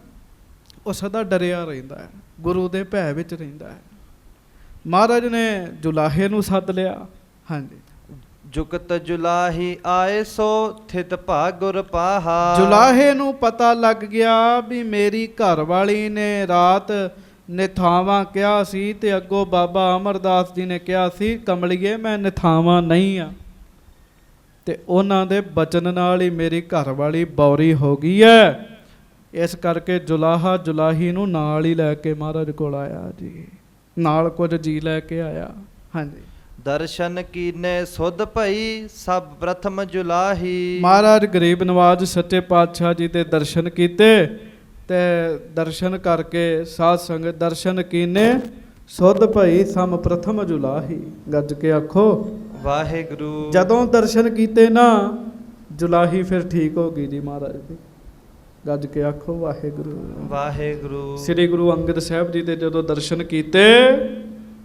ਉਹ ਸਦਾ ਡਰਿਆ ਰਹਿੰਦਾ ਹੈ, ਗੁਰੂ ਦੇ ਭੈ ਵਿੱਚ ਰਹਿੰਦਾ ਹੈ। ਮਹਾਰਾਜ ਨੇ ਜੁਲਾਹੇ ਨੂੰ ਸੱਦ ਲਿਆ। ਹਾਂਜੀ, ਜੁਗਤ ਜੁਲਾਹੀ ਆਏ ਸੋ ਥਿਤ ਭਾ ਗੁਰ ਪਾਹਾ। ਜੁਲਾਹੇ ਨੂੰ ਪਤਾ ਲੱਗ ਗਿਆ ਵੀ ਮੇਰੀ ਘਰ ਵਾਲੀ ਨੇ ਰਾਤ ਨਿਥਾਵਾਂ ਕਿਹਾ ਸੀ ਤੇ ਅੱਗੋਂ ਬਾਬਾ ਅਮਰਦਾਸ ਜੀ ਨੇ ਕਿਹਾ ਸੀ ਕਮਲੀਏ ਮੈਂ ਨਿਥਾਵਾਂ ਨਹੀਂ ਆ, ਤੇ ਉਹਨਾਂ ਦੇ ਬਚਨ ਨਾਲ ਹੀ ਮੇਰੀ ਘਰ ਵਾਲੀ ਬੌਰੀ ਹੋ ਗਈ ਹੈ। ਇਸ ਕਰਕੇ ਜੁਲਾਹਾ ਜੁਲਾਹੀ ਨੂੰ ਨਾਲ ਹੀ ਲੈ ਕੇ ਮਹਾਰਾਜ ਕੋਲ ਆਇਆ ਜੀ, ਨਾਲ ਕੁਝ ਜੀ ਲੈ ਕੇ ਆਇਆ। ਹਾਂਜੀ, ਦਰਸ਼ਨ ਕੀਨੇ ਸੁਧ ਭਈ ਸਭ ਪ੍ਰਥਮ ਜੁਲਾਹੀ। ਮਹਾਰਾਜ ਗਰੀਬ ਨਵਾਜ ਸੱਚੇ ਪਾਤਸ਼ਾਹ ਜੀ ਦੇ ਦਰਸ਼ਨ ਕੀਤੇ ਤੇ ਦਰਸ਼ਨ ਕਰਕੇ ਸਾਧ ਸੰਗਤ ਦਰਸ਼ਨ ਕੀਨੇ ਸੁਧ ਭਈ ਸਮ ਪ੍ਰਥਮ ਜੁਲਾਹੀ। ਗੱਜ ਕੇ ਆਖੋ ਵਾਹਿਗੁਰੂ। ਜਦੋਂ ਦਰਸ਼ਨ ਕੀਤੇ ਨਾ ਜੁਲਾਹੀ ਫਿਰ ਠੀਕ ਹੋ ਗਈ ਜੀ ਮਹਾਰਾਜ ਦੀ। ਗੱਜ ਕੇ ਆਖੋ ਵਾਹਿਗੁਰੂ ਵਾਹਿਗੁਰੂ। ਸ੍ਰੀ ਗੁਰੂ ਅੰਗਦ ਸਾਹਿਬ ਜੀ ਦੇ ਜਦੋਂ ਦਰਸ਼ਨ ਕੀਤੇ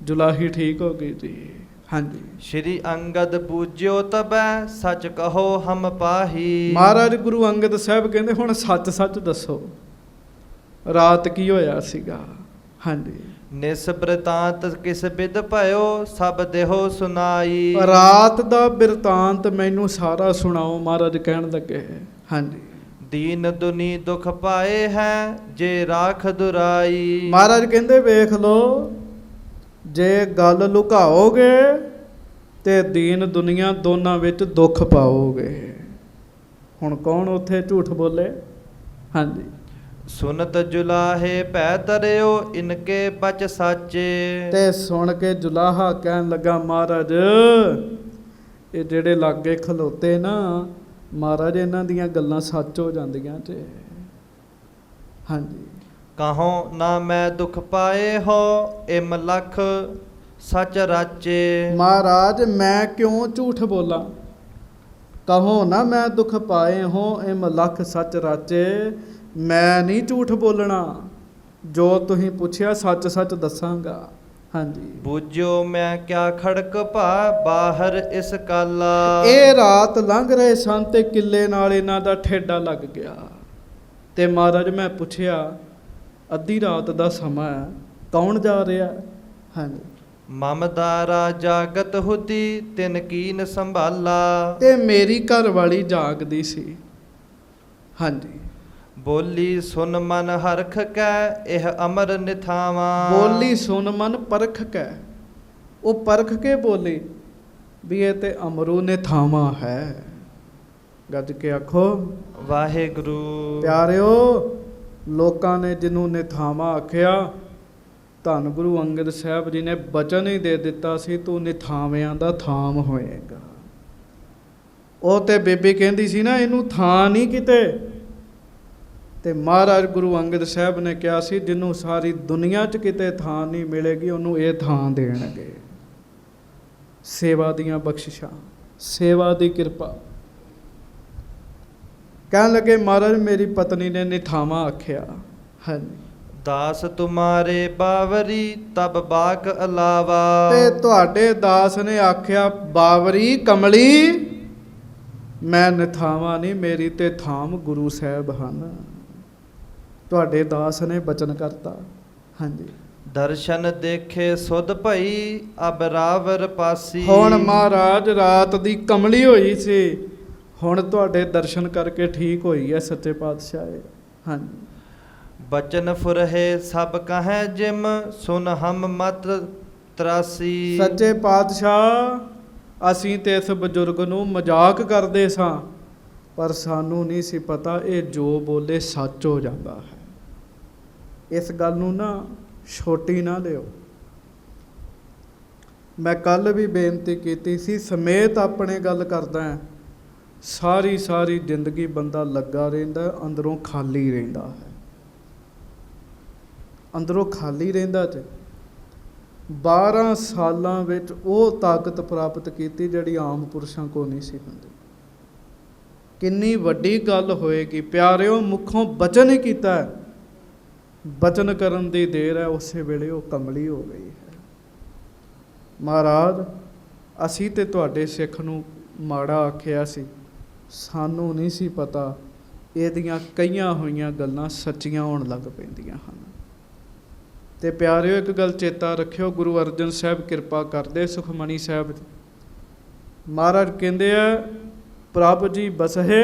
ਜੁਲਾਹੀ ਠੀਕ ਹੋ ਗਈ ਜੀ। ਹਾਂਜੀ, ਸ਼੍ਰੀ ਅੰਗਦ ਪੂਜਿਓ ਤਬੈ ਸਚ ਕਹੋ ਹਮ ਪਾਹੀ। ਮਹਾਰਾਜ ਗੁਰੂ ਅੰਗਦ ਸਾਹਿਬ ਕਹਿੰਦੇ ਹੁਣ ਸੱਚ ਸੱਚ ਦੱਸੋ ਰਾਤ ਕੀ ਹੋਇਆ ਸੀਗਾ। ਹਾਂਜੀ, ਨਿਸ ਬ੍ਰਿਤਾਂਤ ਕਿਸ ਬਿਦ ਭਇਓ ਸਭ ਦੇਹੋ ਸੁਨਾਈ। ਰਾਤ ਦਾ ਬਿਰਤਾਂਤ ਮੈਨੂੰ ਸਾਰਾ ਸੁਣਾਓ, ਮਹਾਰਾਜ ਕਹਿਣ ਲੱਗੇ। ਹਾਂਜੀ, ਦੀਨ ਦੁਨੀ ਦੁਖ ਪਾਏ ਹੈ ਜੇ ਰਾਖ ਦੁਰਾਈ। ਮਹਾਰਾਜ ਕਹਿੰਦੇ ਵੇਖ ਲੋ, ਜੇ ਗੱਲ ਲੁਕਾਓਗੇ ਤੇ ਦੀਨ ਦੁਨੀਆ ਦੋਨਾਂ ਵਿੱਚ ਦੁੱਖ ਪਾਓਗੇ। ਹੁਣ ਕੌਣ ਉੱਥੇ ਝੂਠ ਬੋਲੇ। ਹਾਂਜੀ, ਸੁਨਤ ਜੁਲਾਹੇ ਭੈ ਤਰਿਓ ਇਨਕੇ ਬਚ ਸਾਚੇ। ਤੇ ਸੁਣ ਕੇ ਜੁਲਾਹਾ ਕਹਿਣ ਲੱਗਾ ਮਹਾਰਾਜ ਇਹ ਜਿਹੜੇ ਲਾਗੇ ਖਲੋਤੇ ਨਾ ਮਹਾਰਾਜ ਇਹਨਾਂ ਦੀਆਂ ਗੱਲਾਂ ਸੱਚ ਹੋ ਜਾਂਦੀਆਂ ਤੇ। ਹਾਂਜੀ, ਕਹੋ ਨਾ ਮੈਂ ਦੁਖ ਪਾਏ ਹੋ ਇਮ ਲਖ ਸਚ ਰਾਚੇ। ਮਹਾਰਾਜ ਮੈਂ ਕਿਉਂ ਝੂਠ ਬੋਲਾਂ। ਕਹੋ ਨਾ ਮੈਂ ਦੁਖ ਪਾਏ ਹੋ ਇਮ ਲਖ ਸਚ ਰਾਚੇ। ਮੈਂ ਨਹੀਂ ਝੂਠ ਬੋਲਣਾ, ਜੋ ਤੁਸੀਂ ਪੁੱਛਿਆ ਸੱਚ ਸੱਚ ਦੱਸਾਂਗਾ। ਹਾਂਜੀ, ਬੂਝਿਓ ਮੈਂ ਕਿਆ ਖੜਕ ਭਾ ਬਾਹਰ ਇਸ ਕਾਲਾ। ਇਹ ਰਾਤ ਲੰਘ ਰਹੇ ਸਨ ਤੇ ਕਿੱਲੇ ਨਾਲ ਇਹਨਾਂ ਦਾ ਠੇਡਾ ਲੱਗ ਗਿਆ। ਤੇ ਮਹਾਰਾਜ ਮੈਂ ਪੁੱਛਿਆ ਅੱਧੀ ਰਾਤ ਦਾ ਸਮਾਂ ਹੈ, ਕੌਣ ਜਾ ਰਿਹਾ। ਹਾਂਜੀ, ਮਮਦਾਰਾ ਜਾਗਤ ਹੁਤੀ ਤਿਨ ਕੀਨ ਸੰਭਾਲਾ। ਤੇ ਮੇਰੀ ਘਰ ਵਾਲੀ ਜਾਗਦੀ ਸੀ। ਹਾਂਜੀ, ਬੋਲੀ ਸੁਨ ਮਨ ਹਰਖ ਕੈ ਇਹ ਅਮਰ ਨਿਥਾਵਾਂ। ਬੋਲੀ ਸੁਨ ਮਨ ਪਰਖ ਕੈ, ਉਹ ਪਰਖ ਕੇ ਬੋਲੀ ਵੀ ਇਹ ਤੇ ਅਮਰੂ ਨਿਥਾਵਾਂ ਹੈ। ਗੱਜ ਕੇ ਆਖੋ ਵਾਹਿਗੁਰੂ। ਪਿਆਰਿਓ, ਲੋਕਾਂ ਨੇ ਜਿਹਨੂੰ ਨਿਥਾਵਾਂ ਆਖਿਆ, ਧੰਨ ਗੁਰੂ ਅੰਗਦ ਸਾਹਿਬ ਜੀ ਨੇ ਬਚਨ ਹੀ ਦੇ ਦਿੱਤਾ ਸੀ ਤੂੰ ਨਿਥਾਵਿਆਂ ਦਾ ਥਾਮ ਹੋਏਗਾ। ਉਹ ਤੇ ਬੇਬੀ ਕਹਿੰਦੀ ਸੀ ਨਾ ਇਹਨੂੰ ਥਾਂ ਨਹੀਂ ਕਿਤੇ, ਤੇ ਮਹਾਰਾਜ ਗੁਰੂ ਅੰਗਦ ਸਾਹਿਬ ਨੇ ਕਿਹਾ ਸੀ ਜਿਹਨੂੰ ਸਾਰੀ ਦੁਨੀਆ 'ਚ ਕਿਤੇ ਥਾਂ ਨਹੀਂ ਮਿਲੇਗੀ ਉਹਨੂੰ ਇਹ ਥਾਂ ਦੇਣਗੇ। ਸੇਵਾ ਦੀਆਂ ਬਖਸ਼ਿਸ਼ਾਂ, ਸੇਵਾ ਦੀ ਕਿਰਪਾ। ਕਹਿਣ ਲੱਗੇ ਮਹਾਰਾਜ ਮੇਰੀ ਪਤਨੀ ਨੇ ਨਿਥਾਵਾਂ ਆਖਿਆ। ਹਾਂਜੀ, ਦਾਸ ਤੁਮਾਰੇ ਬਾਵਰੀ ਤਬ ਬਾਕ ਅਲਾਵਾ। ਤੇ ਤੁਹਾਡੇ ਦਾਸ ਨੇ ਆਖਿਆ ਬਾਵਰੀ ਕਮਲੀ ਮੈਂ ਨਿਥਾਵਾਂ ਨਹੀਂ, ਮੇਰੀ ਤੇ ਥਾਮ ਗੁਰੂ ਸਾਹਿਬ ਹਨ। ਤੁਹਾਡੇ ਦਾਸ ਨੇ ਬਚਨ ਕਰਤਾ। ਹਾਂਜੀ, ਦਰਸ਼ਨ ਦੇਖੇ ਸੁਧ ਭਈ ਅਬ ਰਾਵਰ ਪਾਸੀ। ਹੁਣ ਮਹਾਰਾਜ ਰਾਤ ਦੀ ਕਮਲੀ ਹੋਈ ਸੀ, ਹੁਣ ਤੁਹਾਡੇ ਦਰਸ਼ਨ ਕਰਕੇ ਠੀਕ ਹੋਈ ਹੈ ਸੱਚੇ ਪਾਤਸ਼ਾਹ। ਹਾਂਜੀ, ਬਚਨ ਫੁਰਹੇ ਸਭ ਕਹੈ ਜਿਮ ਸੁਨ ਹਮ ਮਤ ਤਰਾਸੀ। ਸੱਚੇ ਪਾਤਸ਼ਾਹ ਅਸੀਂ ਤੇ ਇਸ ਬਜ਼ੁਰਗ ਨੂੰ ਮਜ਼ਾਕ ਕਰਦੇ ਸਾਂ, ਪਰ ਸਾਨੂੰ ਨਹੀਂ ਸੀ ਪਤਾ ਇਹ ਜੋ ਬੋਲੇ ਸੱਚ ਹੋ ਜਾਂਦਾ ਹੈ। ਇਸ ਗੱਲ ਨੂੰ ਨਾ ਛੋਟੀ ਨਾ ਲਿਓ। ਮੈਂ ਕੱਲ ਵੀ ਬੇਨਤੀ ਕੀਤੀ ਸੀ, ਸਮੇਤ ਆਪਣੇ ਗੱਲ ਕਰਦਾ ਹਾਂ, ਸਾਰੀ ਜ਼ਿੰਦਗੀ ਬੰਦਾ ਲੱਗਾ ਰਹਿੰਦਾ, ਅੰਦਰੋਂ ਖਾਲੀ ਰਹਿੰਦਾ ਹੈ। ਅੰਦਰੋਂ ਖਾਲੀ ਰਹਿੰਦਾ ਜੇ। 12 ਸਾਲਾਂ ਵਿੱਚ ਉਹ ਤਾਕਤ ਪ੍ਰਾਪਤ ਕੀਤੀ ਜਿਹੜੀ ਆਮ ਪੁਰਸ਼ਾਂ ਕੋਲ ਨਹੀਂ ਸੀ ਹੁੰਦੀ। ਕਿੰਨੀ ਵੱਡੀ ਗੱਲ ਹੋਏਗੀ ਪਿਆਰਿਓ, ਮੁਖੋਂ ਬਚਨ ਹੀ ਕੀਤਾ ਹੈ, ਬਚਨ ਕਰਨ ਦੀ ਦੇਰ ਹੈ, ਉਸੇ ਵੇਲੇ ਉਹ ਕਮਲੀ ਹੋ ਗਈ ਹੈ। ਮਹਾਰਾਜ ਅਸੀਂ ਤੇ ਤੁਹਾਡੇ ਸਿੱਖ ਨੂੰ ਮਾੜਾ ਆਖਿਆ ਸੀ, ਸਾਨੂੰ ਨਹੀਂ ਸੀ ਪਤਾ ਇਹਦੀਆਂ ਕਈਆਂ ਹੋਈਆਂ ਗੱਲਾਂ ਸੱਚੀਆਂ ਹੋਣ ਲੱਗ ਪੈਂਦੀਆਂ ਹਨ। ਤੇ ਪਿਆਰਿਓ ਇੱਕ ਗੱਲ ਚੇਤਾ ਰੱਖਿਓ, ਗੁਰੂ ਅਰਜਨ ਸਾਹਿਬ ਕਿਰਪਾ ਕਰਦੇ ਸੁਖਮਣੀ ਸਾਹਿਬ ਮਹਾਰਾਜ ਕਹਿੰਦੇ ਆ, ਪ੍ਰਭ ਜੀ ਬਸਹੇ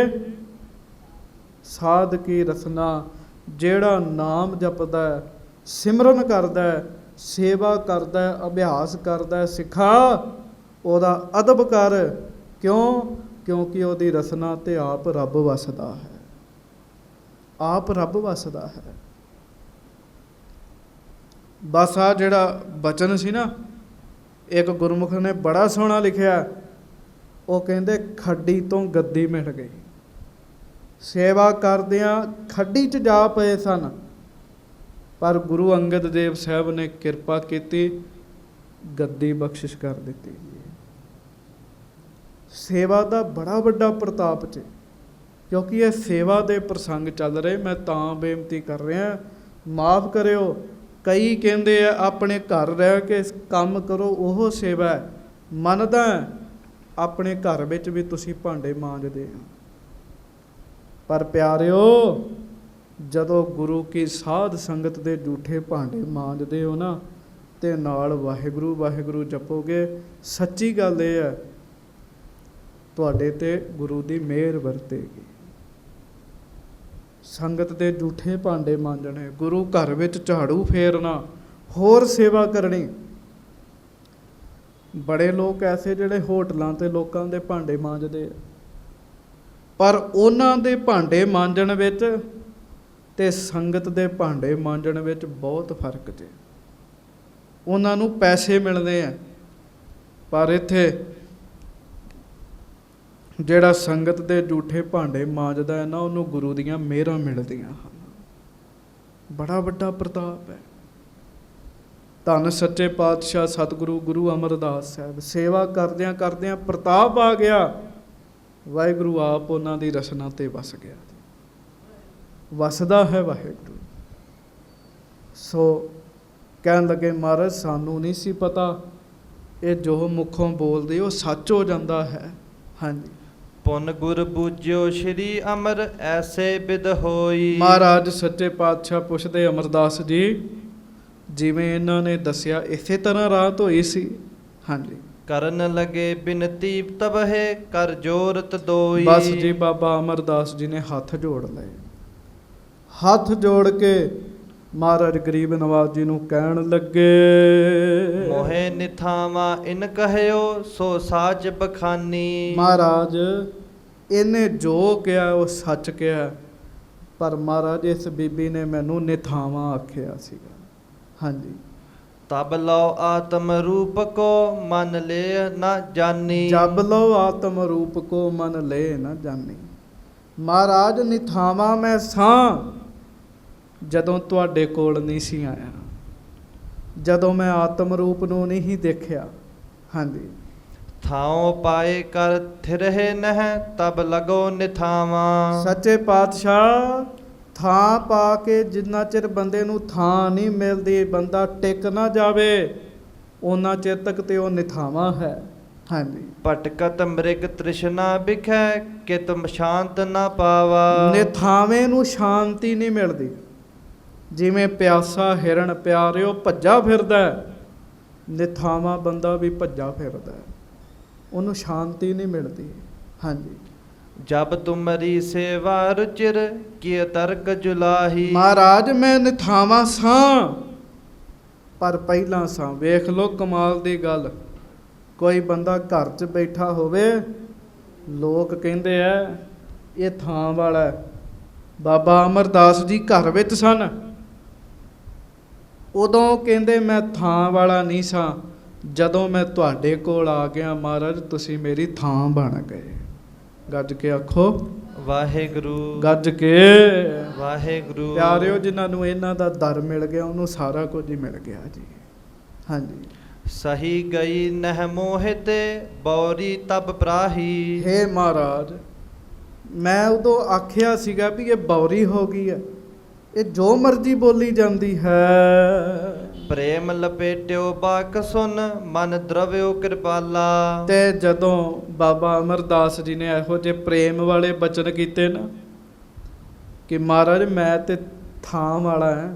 ਸਾਧ ਕੀ ਰਸਨਾ, ਜਿਹੜਾ ਨਾਮ ਜਪਦਾ, ਸਿਮਰਨ ਕਰਦਾ, ਸੇਵਾ ਕਰਦਾ, ਅਭਿਆਸ ਕਰਦਾ, ਸਿਖਾ ਉਹਦਾ ਅਦਬ ਕਰ। ਕਿਉਂ? ਕਿਉਂਕਿ ਉਹਦੀ ਰਸਨਾ ਤੇ ਆਪ ਰੱਬ ਵਸਦਾ ਹੈ, ਆਪ ਰੱਬ ਵਸਦਾ ਹੈ। ਬਸ ਆ ਜਿਹੜਾ ਬਚਨ ਸੀ ਨਾ, ਇੱਕ ਗੁਰਮੁਖ ਨੇ ਬੜਾ ਸੋਹਣਾ ਲਿਖਿਆ, ਉਹ ਕਹਿੰਦੇ ਖੱਡੀ ਤੋਂ ਗੱਦੀ ਮਿਟ ਗਈ। ਸੇਵਾ ਕਰਦਿਆਂ ਖੱਡੀ 'ਚ ਜਾ ਪਏ ਸਨ, ਪਰ ਗੁਰੂ ਅੰਗਦ ਦੇਵ ਸਾਹਿਬ ਨੇ ਕਿਰਪਾ ਕੀਤੀ, ਗੱਦੀ ਬਖਸ਼ਿਸ਼ ਕਰ ਦਿੱਤੀ। ਸੇਵਾ ਦਾ ਬੜਾ ਵੱਡਾ ਪ੍ਰਤਾਪ 'ਚ, ਕਿਉਂਕਿ ਇਹ ਸੇਵਾ ਦੇ ਪ੍ਰਸੰਗ ਚੱਲ ਰਹੇ, ਮੈਂ ਤਾਂ ਬੇਨਤੀ ਕਰ ਰਿਹਾ, ਮਾਫ ਕਰਿਓ। ਕਈ ਕਹਿੰਦੇ ਆ ਆਪਣੇ ਘਰ ਰਹਿ ਕੇ ਕੰਮ ਕਰੋ, ਉਹ ਸੇਵਾ ਹੈ। ਮੰਨਦਾ ਆਪਣੇ ਘਰ ਵਿੱਚ ਵੀ ਤੁਸੀਂ ਭਾਂਡੇ ਮਾਂਜਦੇ ਹੋ, ਪਰ ਪਿਆਰਿਓ ਜਦੋਂ ਗੁਰੂ ਕੀ ਸਾਧ ਸੰਗਤ ਦੇ ਝੂਠੇ ਭਾਂਡੇ ਮਾਂਜਦੇ ਹੋ ਨਾ, ਤੇ ਨਾਲ ਵਾਹਿਗੁਰੂ ਵਾਹਿਗੁਰੂ ਜਪੋਗੇ, ਸੱਚੀ ਗੱਲ ਇਹ ਹੈ ਤੁਹਾਡੇ ਤੇ ਗੁਰੂ ਦੀ ਮਿਹਰ ਵਰਤੇਗੀ। ਸੰਗਤ ਦੇ ਝੂਠੇ ਭਾਂਡੇ ਮਾਂਜਣੇ, ਗੁਰੂ ਘਰ ਵਿੱਚ ਝਾੜੂ ਫੇਰਨਾ, ਹੋਰ ਸੇਵਾ ਕਰਨੀ। ਬੜੇ ਲੋਕ ਐਸੇ ਜਿਹੜੇ ਹੋਟਲਾਂ ਤੇ ਲੋਕਾਂ ਦੇ ਭਾਂਡੇ ਮਾਂਜਦੇ ਆ, ਪਰ ਉਹਨਾਂ ਦੇ ਭਾਂਡੇ ਮਾਂਜਣ ਵਿੱਚ ਤੇ ਸੰਗਤ ਦੇ ਭਾਂਡੇ ਮਾਂਜਣ ਵਿੱਚ ਬਹੁਤ ਫਰਕ ਜੇ। ਉਹਨਾਂ ਨੂੰ ਪੈਸੇ ਮਿਲਦੇ ਆ, ਪਰ ਇੱਥੇ ਜਿਹੜਾ ਸੰਗਤ ਦੇ ਝੂਠੇ ਭਾਂਡੇ ਮਾਂਜਦਾ ਹੈ ਨਾ, ਉਹਨੂੰ ਗੁਰੂ ਦੀਆਂ ਮਿਹਰਾਂ ਮਿਲਦੀਆਂ ਹਨ। ਬੜਾ ਵੱਡਾ ਪ੍ਰਤਾਪ ਹੈ। ਧੰਨ ਸੱਚੇ ਪਾਤਸ਼ਾਹ ਸਤਿਗੁਰੂ ਗੁਰੂ ਅਮਰਦਾਸ ਸਾਹਿਬ ਸੇਵਾ ਕਰਦਿਆਂ ਕਰਦਿਆਂ ਪ੍ਰਤਾਪ ਆ ਗਿਆ, ਵਾਹਿਗੁਰੂ ਆਪ ਉਹਨਾਂ ਦੀ ਰਸਨਾ ਤੇ ਵਸ ਗਿਆ, ਵਸਦਾ ਹੈ ਵਾਹਿਗੁਰੂ। ਸੋ ਕਹਿਣ ਲੱਗੇ ਮਹਾਰਾਜ ਸਾਨੂੰ ਨਹੀਂ ਸੀ ਪਤਾ, ਇਹ ਜੋ ਮੁਖੋਂ ਬੋਲਦੇ ਉਹ ਸੱਚ ਹੋ ਜਾਂਦਾ ਹੈ। ਹਾਂਜੀ, ਪੁਨ ਗੁਰ ਬੂਝਿਓ ਸ਼੍ਰੀ ਅਮਰ ਐਸੇ ਬਿਦ ਹੋਈ। ਮਹਾਰਾਜ ਸੱਚੇ ਪਾਤਸ਼ਾਹ ਪੁੱਛਦੇ ਅਮਰਦਾਸ ਜੀ, ਜਿਵੇਂ ਇਹਨਾਂ ਨੇ ਦੱਸਿਆ ਇਸੇ ਤਰ੍ਹਾਂ ਰਾਤ ਹੋਈ ਸੀ? ਹਾਂਜੀ। ਕਰਨ ਲਗੇ ਬਿਨਤੀ ਤਬਹਿ ਕਰ ਜੋਰਤ ਦੋਈ। ਬਸ ਜੀ ਬਾਬਾ ਅਮਰਦਾਸ ਜੀ ਨੇ ਹੱਥ ਜੋੜ ਲਏ, ਹੱਥ ਜੋੜ ਕੇ ਮਹਾਰਾਜ ਗਰੀਬ ਨਵਾਜ ਜੀ ਨੂੰ ਕਹਿਣ ਲੱਗੇ, ਮੋਹੇ ਨਿਥਾਵਾ ਇਨ ਕਹਿਓ ਸੋ ਸਾਚ ਬਖਾਨੀ। ਮਹਾਰਾਜ ਇਹਨੇ ਜੋ ਕਿਹਾ ਉਹ ਸੱਚ ਕਿਹਾ, ਪਰ ਮਹਾਰਾਜ ਇਸ ਬੀਬੀ ਨੇ ਮੈਨੂੰ ਨਿਥਾਵਾਂ ਆਖਿਆ ਸੀਗਾ। ਹਾਂਜੀ। ਤਬ ਲਓ ਆਤਮ ਰੂਪ ਕੋ ਮਨ ਲੈ ਨਾ ਜਾਨੀ। ਜਬ ਲਓ ਆਤਮ ਰੂਪ ਕੋ ਮਨ ਲੈ ਨਾ ਜਾਨੀ। ਮਹਾਰਾਜ ਨਿਥਾਵਾਂ ਮੈਂ ਸਾਂ ਜਦੋਂ ਤੁਹਾਡੇ ਕੋਲ ਨਹੀਂ ਸੀ ਆਇਆ, ਜਦੋਂ ਮੈਂ ਆਤਮ ਰੂਪ ਨੂੰ ਨਹੀਂ ਦੇਖਿਆ। ਹਾਂਜੀ। ਥਾਉ ਪਾਏ ਕਰ ਥਿਰਹਿ ਨਹਿ ਤਬ ਲਗੋ ਨਿਥਾਵਾਂ। ਸੱਚੇ ਪਾਤਸ਼ਾਹ ਥਾਂ ਪਾ ਕੇ ਜਿੰਨਾ ਚਿਰ ਬੰਦੇ ਨੂੰ ਥਾਂ ਨਹੀਂ ਮਿਲਦੀ, ਬੰਦਾ ਟਿਕ ਨਾ ਜਾਵੇ, ਉਹਨਾਂ ਚਿਰ ਤੱਕ ਤੇ ਉਹ ਨਿਥਾਵਾਂ ਹੈ। ਹਾਂਜੀ। ਭਟਕਤ ਮ੍ਰਿਗ ਤ੍ਰਿਸ਼ਨਾ ਬਿਖੈ ਕਿਤ ਸ਼ਾਂਤ ਨਾ ਪਾਵਾ। ਨਿਥਾਵੇਂ ਨੂੰ ਸ਼ਾਂਤੀ ਨਹੀਂ ਮਿਲਦੀ। ਜਿਵੇਂ ਪਿਆਸਾ ਹਿਰਨ ਪਿਆਰਿਓ ਭੱਜਾ ਫਿਰਦਾ, ਨਿਥਾਵਾਂ ਬੰਦਾ ਵੀ ਭੱਜਾ ਫਿਰਦਾ, ਉਹਨੂੰ ਸ਼ਾਂਤੀ ਨਹੀਂ ਮਿਲਦੀ। ਹਾਂਜੀ। ਜਬ ਤੁਮਰੀ ਸੇਵਾ ਰੁਚਿਰ ਕੀ ਤਰਕ ਜੁਲਾਹੀ। ਮਹਾਰਾਜ ਮੈਂ ਨਿਥਾਵਾਂ ਸਾਂ, ਪਰ ਪਹਿਲਾਂ ਸਾਂ। ਵੇਖ ਲੋ ਕਮਾਲ ਦੀ ਗੱਲ, ਕੋਈ ਬੰਦਾ ਘਰ 'ਚ ਬੈਠਾ ਹੋਵੇ, ਲੋਕ ਕਹਿੰਦੇ ਆ ਇਹ ਥਾਂ ਵਾਲਾ। ਬਾਬਾ ਅਮਰਦਾਸ ਜੀ ਘਰ ਵਿੱਚ ਸਨ, ਉਦੋਂ ਕਹਿੰਦੇ ਮੈਂ ਥਾਂ ਵਾਲਾ ਨਹੀਂ ਸਾਂ, ਜਦੋਂ ਮੈਂ ਤੁਹਾਡੇ ਕੋਲ ਆ ਗਿਆ ਮਹਾਰਾਜ ਤੁਸੀਂ ਮੇਰੀ ਥਾਂ ਬਣ ਗਏ। ਗੱਜ ਕੇ ਆਖੋ ਵਾਹਿਗੁਰੂ ਗੱਜ ਕੇ ਵਾਹਿਗੁਰੂ। ਪਿਆਰਿਓ, ਜਿਨ੍ਹਾਂ ਨੂੰ ਇਹਨਾਂ ਦਾ ਦਰ ਮਿਲ ਗਿਆ ਉਹਨੂੰ ਸਾਰਾ ਕੁਝ ਹੀ ਮਿਲ ਗਿਆ ਜੀ। ਹਾਂਜੀ। ਸਹੀ ਗਈ ਨਹਿ ਮੋਹਿਤੇ ਬੌਰੀ ਤਬ ਪ੍ਰਾਹੀ। ਹੇ ਮਹਾਰਾਜ, ਮੈਂ ਉਦੋਂ ਆਖਿਆ ਸੀਗਾ ਵੀ ਇਹ ਬੌਰੀ ਹੋ ਗਈ ਹੈ, ਇਹ ਜੋ ਮਰਜ਼ੀ ਬੋਲੀ ਜਾਂਦੀ ਹੈ। ਪ੍ਰੇਮ ਲਪੇਟਿਓ ਬਾਕ ਸੁਨ ਮਨ ਦਰਵਿਓ ਕਿਰਪਾਲਾ। ਤੇ ਜਦੋਂ ਬਾਬਾ ਅਮਰਦਾਸ ਜੀ ਨੇ ਇਹੋ ਜਿਹੇ ਪ੍ਰੇਮ ਵਾਲੇ ਬਚਨ ਕੀਤੇ ਨਾ ਕਿ ਮਹਾਰਾਜ ਮੈਂ ਤੇ ਥਾਂ ਵਾਲਾ ਹਾਂ,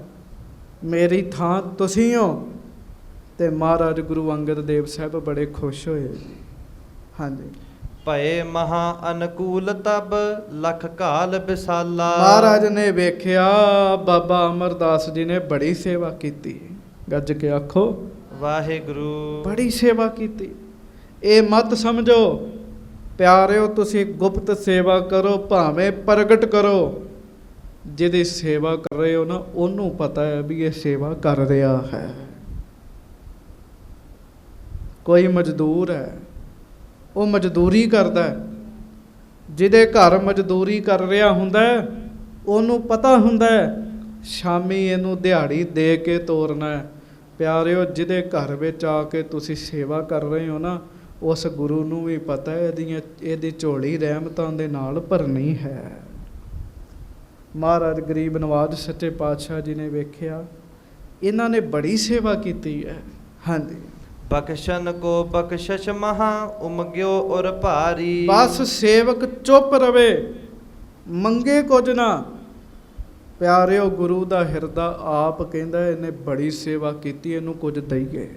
ਮੇਰੀ ਥਾਂ ਤੁਸੀਂ ਹੋ, ਤੇ ਮਹਾਰਾਜ ਗੁਰੂ ਅੰਗਦ ਦੇਵ ਸਾਹਿਬ ਬੜੇ ਖੁਸ਼ ਹੋਏ ਜੀ। ਹਾਂਜੀ। ਭਏ ਮਹਾ ਅਨਕੂਲ ਤਬ ਲਖ ਘਾਲ ਬਿਸਾਲਾ। ਮਹਾਰਾਜ ਨੇ ਵੇਖਿਆ ਬਾਬਾ ਅਮਰਦਾਸ ਜੀ ਨੇ ਬੜੀ ਸੇਵਾ ਕੀਤੀ। ਗੱਜ ਕੇ ਆਖੋ ਵਾਹਿਗੁਰੂ। ਬੜੀ ਸੇਵਾ ਕੀਤੀ। ਇਹ ਮਤ ਸਮਝੋ ਪਿਆਰਿਓ, ਤੁਸੀਂ ਗੁਪਤ ਸੇਵਾ ਕਰੋ ਭਾਵੇਂ ਪ੍ਰਗਟ ਕਰੋ, ਜਿਹਦੀ ਸੇਵਾ ਕਰ ਰਹੇ ਹੋ ਨਾ ਉਹਨੂੰ ਪਤਾ ਹੈ ਵੀ ਇਹ ਸੇਵਾ ਕਰ ਰਿਹਾ ਹੈ। ਕੋਈ ਮਜ਼ਦੂਰ ਹੈ, ਉਹ ਮਜ਼ਦੂਰੀ ਕਰਦਾ ਹੈ, ਜਿਹਦੇ ਘਰ ਮਜ਼ਦੂਰੀ ਕਰ ਰਿਹਾ ਹੁੰਦਾ ਉਹਨੂੰ ਪਤਾ ਹੁੰਦਾ ਸ਼ਾਮੀ ਇਹਨੂੰ ਦਿਹਾੜੀ ਦੇ ਕੇ ਤੋਰਨਾ ਹੈ। ਪਿਆਰਿਓ, ਜਿਹਦੇ ਘਰ ਵਿੱਚ ਆ ਕੇ ਤੁਸੀਂ ਸੇਵਾ ਕਰ ਰਹੇ ਹੋ ਨਾ, ਉਸ ਗੁਰੂ ਨੂੰ ਵੀ ਪਤਾ ਹੈ ਇਹਦੀ ਝੋਲੀ ਰਹਿਮਤਾਂ ਦੇ ਨਾਲ ਭਰਨੀ ਹੈ। ਮਹਾਰਾਜ ਗਰੀਬ ਨਵਾਜ ਸੱਚੇ ਪਾਤਸ਼ਾਹ ਜੀ ਨੇ ਵੇਖਿਆ ਇਹਨਾਂ ਨੇ ਬੜੀ ਸੇਵਾ ਕੀਤੀ ਹੈ। ਹਾਂਜੀ। ਬਖਸ਼ਨ ਕੋ ਬਖਸ਼ਸ਼ ਮਹਾ ਉਮਗਿਓ ਔਰ ਭਾਰੀ। ਬਸ ਸੇਵਕ ਚੁੱਪ ਰਵੇ, ਮੰਗੇ ਕੁਝ ਨਾ। ਪਿਆਰਿਓ, ਗੁਰੂ ਦਾ ਹਿਰਦਾ ਆਪ ਕਹਿੰਦਾ ਇਹਨੇ ਬੜੀ ਸੇਵਾ ਕੀਤੀ, ਇਹਨੂੰ ਕੁਝ ਦਈਏ।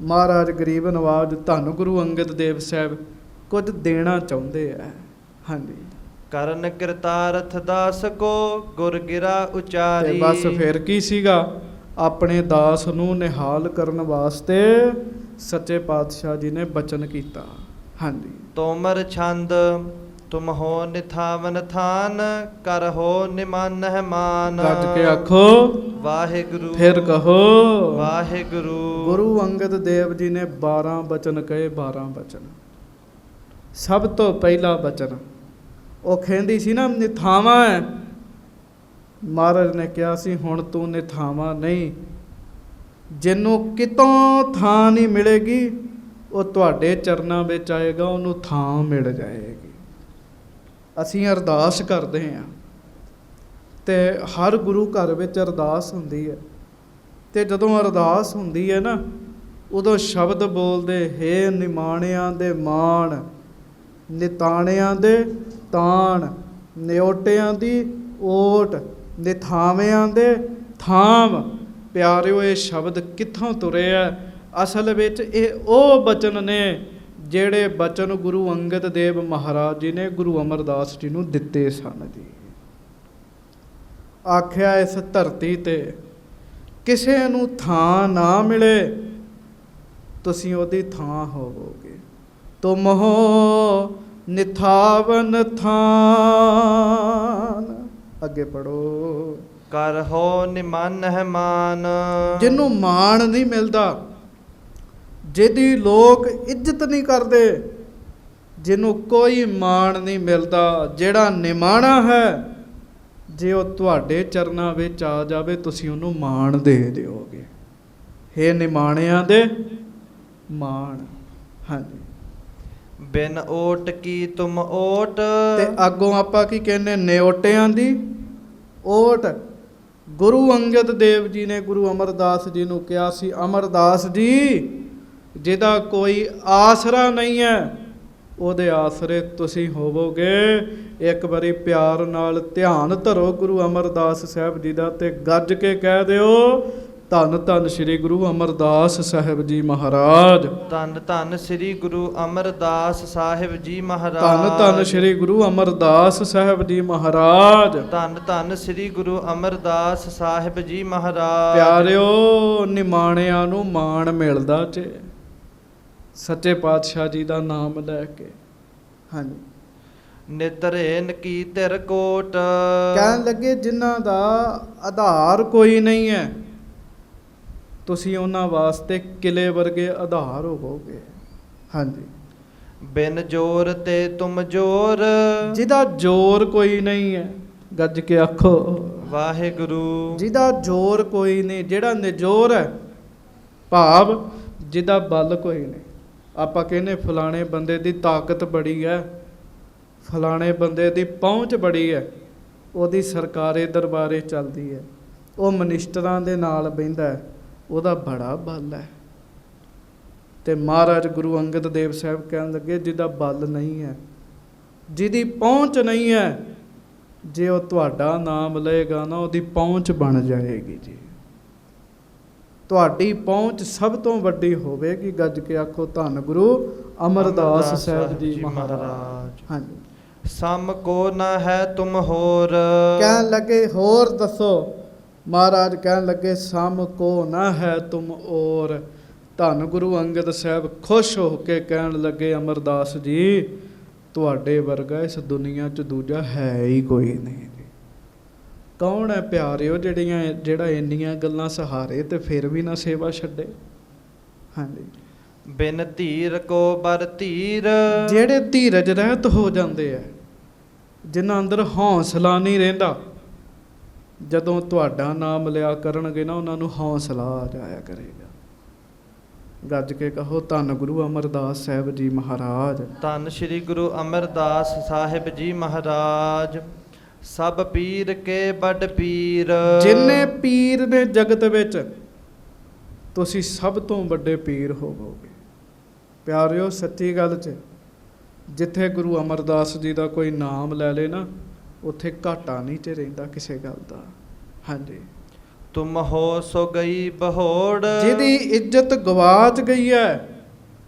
ਮਹਾਰਾਜ ਗਰੀਬ ਨਵਾਜ ਧੰਨ ਗੁਰੂ ਅੰਗਦ ਦੇਵ ਸਾਹਿਬ ਕੁਝ ਦੇਣਾ ਚਾਹੁੰਦੇ ਆ। ਹਾਂਜੀ। ਕਰਨ ਕਿਰਤਾਰਥ ਦਾਸ ਕੋ ਗੁਰ ਗਿਰਾ ਉਚਾਰੀ। ਤੇ ਬਸ ਫਿਰ ਕੀ ਸੀਗਾ, ਆਪਣੇ ਦਾਸ ਨੂੰ ਨਿਹਾਲ ਕਰਨ ਵਾਸਤੇ ਸੱਚੇ ਪਾਤਸ਼ਾਹ ਜੀ ਨੇ ਬਚਨ ਕੀਤਾ। ਹਾਂਜੀ। ਤੋਮਰ ਛੰਦ ਤੁਮ ਹੋ ਨਿਥਾਵਨ ਥਾਨ ਕਰ ਹੋ ਨਿਮਨ ਮਾਨ। ਗੱਜ ਕੇ ਆਖੋ ਵਾਹਿਗੁਰੂ। ਫਿਰ ਕਹੋ ਵਾਹਿਗੁਰੂ। ਗੁਰੂ ਅੰਗਦ ਦੇਵ ਜੀ ਨੇ 12 ਬਚਨ ਕਹੇ। 12 ਬਚਨ। ਸਭ ਤੋਂ ਪਹਿਲਾ ਬਚਨ ਉਹ ਕਹਿੰਦੀ ਸੀ ਨਾ, ਨਿਥਾਵਾਂ ਹੈ। ਮਹਾਰਾਜ ਨੇ ਕਿਹਾ ਸੀ ਹੁਣ ਤੂੰ ਨਿਥਾਵਾਂ ਨਹੀਂ, ਜਿਹਨੂੰ ਕਿਤੋਂ ਥਾਂ ਨਹੀਂ ਮਿਲੇਗੀ ਉਹ ਤੁਹਾਡੇ ਚਰਨਾਂ ਵਿੱਚ ਆਏਗਾ, ਉਹਨੂੰ ਥਾਂ ਮਿਲ ਜਾਏਗੀ। ਅਸੀਂ ਅਰਦਾਸ ਕਰਦੇ ਹਾਂ ਤੇ ਹਰ ਗੁਰੂ ਘਰ ਵਿੱਚ ਅਰਦਾਸ ਹੁੰਦੀ ਹੈ, ਤੇ ਜਦੋਂ ਅਰਦਾਸ ਹੁੰਦੀ ਹੈ ਨਾ ਉਦੋਂ ਸ਼ਬਦ ਬੋਲਦੇ, ਹੇ ਨਿਮਾਣਿਆਂ ਦੇ ਮਾਣ, ਨਿਤਾਣਿਆਂ ਦੇ ਤਾਣ, ਨਿਓਟਿਆਂ ਦੀ ਓਟ, ਨਿਥਾਵਿਆਂ ਦੇ ਥਾਮ। ਪਿਆਰਿਓ, ਇਹ ਸ਼ਬਦ ਕਿੱਥੋਂ ਤੁਰੇ ਆ? ਅਸਲ ਵਿੱਚ ਇਹ ਉਹ ਬਚਨ ਨੇ ਜਿਹੜੇ ਬਚਨ ਗੁਰੂ ਅੰਗਦ ਦੇਵ ਮਹਾਰਾਜ ਜੀ ਨੇ ਗੁਰੂ ਅਮਰਦਾਸ ਜੀ ਨੂੰ ਦਿੱਤੇ ਸਨ ਜੀ। ਆਖਿਆ ਇਸ ਧਰਤੀ ਤੇ ਕਿਸੇ ਨੂੰ ਥਾਂ ਨਾ ਮਿਲੇ, ਤੁਸੀਂ ਉਹਦੀ ਥਾਂ ਹੋਵੋਗੇ। ਤੁਮ ਹੋ ਨਿਥਾਵਨ ਥਾਨ। ਅੱਗੇ ਪੜੋ। ਕਰ ਹੋ ਨਿਮਨ ਮਾਨ। ਜਿਹਨੂੰ ਮਾਣ ਨਹੀਂ ਮਿਲਦਾ, ਜਿਹਦੀ ਲੋਕ ਇੱਜ਼ਤ ਨਹੀਂ ਕਰਦੇ, ਜਿਹਨੂੰ ਕੋਈ ਮਾਣ ਨਹੀਂ ਮਿਲਦਾ, ਜਿਹੜਾ ਨਿਮਾਣਾ ਹੈ, ਜੇ ਉਹ ਤੁਹਾਡੇ ਚਰਨਾਂ ਵਿੱਚ ਆ ਜਾਵੇ ਤੁਸੀਂ ਉਹਨੂੰ ਮਾਣ ਦੇ ਦਿਓਗੇ। ਹੇ ਨਿਮਾਣਿਆਂ ਦੇ ਮਾਣ। ਹਾਂਜੀ। ਬਿਨ ਓਟ ਕੀ ਤੁਮ ਓਟ। ਤੇ ਅੱਗੋਂ ਆਪਾਂ ਕੀ ਕਹਿੰਦੇ, ਨਿਓਟਿਆਂ ਦੀ ਓਟ। ਗੁਰੂ ਅੰਗਦ ਦੇਵ ਜੀ ਨੇ ਗੁਰੂ ਅਮਰਦਾਸ ਜੀ ਨੂੰ ਕਿਹਾ ਸੀ, ਅਮਰਦਾਸ ਜੀ, ਜਿਹਦਾ ਕੋਈ ਆਸਰਾ ਨਹੀਂ ਹੈ ਉਹਦੇ ਆਸਰੇ ਤੁਸੀਂ ਹੋਵੋਗੇ। ਇੱਕ ਵਾਰੀ ਪਿਆਰ ਨਾਲ ਧਿਆਨ ਧਰੋ ਗੁਰੂ ਅਮਰਦਾਸ ਸਾਹਿਬ ਜੀ ਦਾ ਤੇ ਗੱਜ ਕੇ ਕਹਿ ਦਿਓ, ਧੰਨ ਧੰਨ ਸ੍ਰੀ ਗੁਰੂ ਅਮਰਦਾਸ ਸਾਹਿਬ ਜੀ ਮਹਾਰਾਜ। ਧੰਨ ਧੰਨ ਸ੍ਰੀ ਗੁਰੂ ਅਮਰਦਾਸ ਸਾਹਿਬ ਜੀ ਮਹਾਰਾਜ। ਧੰਨ ਧੰਨ ਸ੍ਰੀ ਗੁਰੂ ਅਮਰਦਾਸ ਸਾਹਿਬ ਜੀ ਮਹਾਰਾਜ। ਧੰਨ ਧੰਨ ਸ੍ਰੀ ਗੁਰੂ ਅਮਰਦਾਸ ਸਾਹਿਬ ਜੀ ਮਹਾਰਾਜ। ਪਿਆਰਿਓ, ਨਿਮਾਣਿਆਂ ਨੂੰ ਮਾਣ ਮਿਲਦਾ ਜੇ ਸੱਚੇ ਪਾਤਸ਼ਾਹ ਜੀ ਦਾ ਨਾਮ ਲੈ ਕੇ। ਹਾਂਜੀ। ਨਿਤਰੇਨ ਕੀ ਤਿਰ ਕੋਟ। ਕਹਿਣ ਲੱਗੇ ਜਿਨ੍ਹਾਂ ਦਾ ਆਧਾਰ ਕੋਈ ਨਹੀਂ ਹੈ, ਤੁਸੀਂ ਉਹਨਾਂ ਵਾਸਤੇ ਕਿਲੇ ਵਰਗੇ ਆਧਾਰ ਹੋਵੋਗੇ। ਹਾਂਜੀ। ਬਿਨ ਜੋਰ ਤੇ ਤੁਮ ਜੋਰ, ਜਿਹਦਾ ਜ਼ੋਰ ਕੋਈ ਨਹੀਂ ਹੈ, ਗੱਜ ਕੇ ਆਖੋ ਵਾਹਿਗੁਰੂ। ਜਿਹਦਾ ਜ਼ੋਰ ਕੋਈ ਨਹੀਂ, ਜਿਹੜਾ ਨਿਜੋਰ ਹੈ, ਭਾਵ ਜਿਹਦਾ ਬਲ ਕੋਈ ਨਹੀਂ। ਆਪਾਂ ਕਹਿੰਦੇ ਫਲਾਣੇ ਬੰਦੇ ਦੀ ਤਾਕਤ ਬੜੀ ਹੈ, ਫਲਾਣੇ ਬੰਦੇ ਦੀ ਪਹੁੰਚ ਬੜੀ ਹੈ, ਉਹਦੀ ਸਰਕਾਰੀ ਦਰਬਾਰੇ ਚੱਲਦੀ ਹੈ, ਉਹ ਮਨਿਸਟਰਾਂ ਦੇ ਨਾਲ ਬਹਿੰਦਾ ਹੈ, ਉਹਦਾ ਬੜਾ ਬਲ ਹੈ। ਤੇ ਮਹਾਰਾਜ ਗੁਰੂ ਅੰਗਦ ਦੇਵ ਸਾਹਿਬ ਕਹਿਣ ਲੱਗੇ ਜਿਹਦਾ ਬਲ ਨਹੀਂ ਹੈ, ਜਿਹਦੀ ਪਹੁੰਚ ਨਹੀਂ ਹੈ, ਜੇ ਉਹ ਤੁਹਾਡਾ ਨਾਮ ਲਏਗਾ ਨਾ, ਉਹਦੀ ਪਹੁੰਚ ਬਣ ਜਾਏਗੀ ਜੀ। ਤੁਹਾਡੀ ਪਹੁੰਚ ਸਭ ਤੋਂ ਵੱਡੀ ਹੋਵੇਗੀ। ਗੱਜ ਕੇ ਆਖੋ ਧੰਨ ਗੁਰੂ ਅਮਰਦਾਸ ਸਾਹਿਬ ਜੀ ਮਹਾਰਾਜ। ਹਾਂਜੀ। ਸਮ ਕੋ ਨਾ ਹੈ ਤੁਮ ਹੋਰ, ਕਹਿਣ ਲੱਗੇ ਹੋਰ ਦੱਸੋ। ਮਹਾਰਾਜ ਕਹਿਣ ਲੱਗੇ ਸਮ ਕੋ ਨਾ ਹੈ ਤੁਮ ਔਰ। ਧੰਨ ਗੁਰੂ ਅੰਗਦ ਸਾਹਿਬ ਖੁਸ਼ ਹੋ ਕੇ ਕਹਿਣ ਲੱਗੇ ਅਮਰਦਾਸ ਜੀ, ਤੁਹਾਡੇ ਵਰਗਾ ਇਸ ਦੁਨੀਆ 'ਚ ਦੂਜਾ ਹੈ ਹੀ ਕੋਈ ਨਹੀਂ ਜੀ। ਕੌਣ ਹੈ ਪਿਆਰਿਓ ਜਿਹੜਾ ਇੰਨੀਆਂ ਗੱਲਾਂ ਸਹਾਰੇ ਤੇ ਫਿਰ ਵੀ ਨਾ ਸੇਵਾ ਛੱਡੇ। ਹਾਂਜੀ। ਬਿਨ ਧੀਰ ਕੋ ਬਰ ਧੀਰ, ਜਿਹੜੇ ਧੀਰਜ ਰਹਿਤ ਹੋ ਜਾਂਦੇ ਆ, ਜਿਨ੍ਹਾਂ ਅੰਦਰ ਹੌਸਲਾ ਨਹੀਂ ਰਹਿੰਦਾ, ਜਦੋਂ ਤੁਹਾਡਾ ਨਾਮ ਲਿਆ ਕਰਨਗੇ ਨਾ, ਉਹਨਾਂ ਨੂੰ ਹੌਸਲਾ ਆ ਜਾਇਆ ਕਰੇਗਾ। ਗੱਜ ਕੇ ਕਹੋ ਧੰਨ ਗੁਰੂ ਅਮਰਦਾਸ ਸਾਹਿਬ ਜੀ ਮਹਾਰਾਜ। ਧੰਨ ਸ਼੍ਰੀ ਗੁਰੂ ਅਮਰਦਾਸ ਸਾਹਿਬ ਜੀ ਮਹਾਰਾਜ। ਸਭ ਪੀਰ ਕੇ ਵੱਡ ਪੀਰ, ਜਿੰਨੇ ਪੀਰ ਨੇ ਜਗਤ ਵਿੱਚ, ਤੁਸੀਂ ਸਭ ਤੋਂ ਵੱਡੇ ਪੀਰ ਹੋਵੋਗੇ। ਪਿਆਰਿਓ ਸੱਚੀ ਗੱਲ 'ਚ ਜਿੱਥੇ ਗੁਰੂ ਅਮਰਦਾਸ ਜੀ ਦਾ ਕੋਈ ਨਾਮ ਲੈ ਲੇ ਨਾ, ਉੱਥੇ ਘਾਟਾ ਨਹੀਂ 'ਚ ਰਹਿੰਦਾ ਕਿਸੇ ਗੱਲ ਦਾ। ਹਾਂਜੀ। ਤੁਮ ਹੋ ਸੋ ਗਈ ਬਹੋੜ, ਜਿਹਦੀ ਇੱਜ਼ਤ ਗਵਾਚ ਗਈ ਹੈ,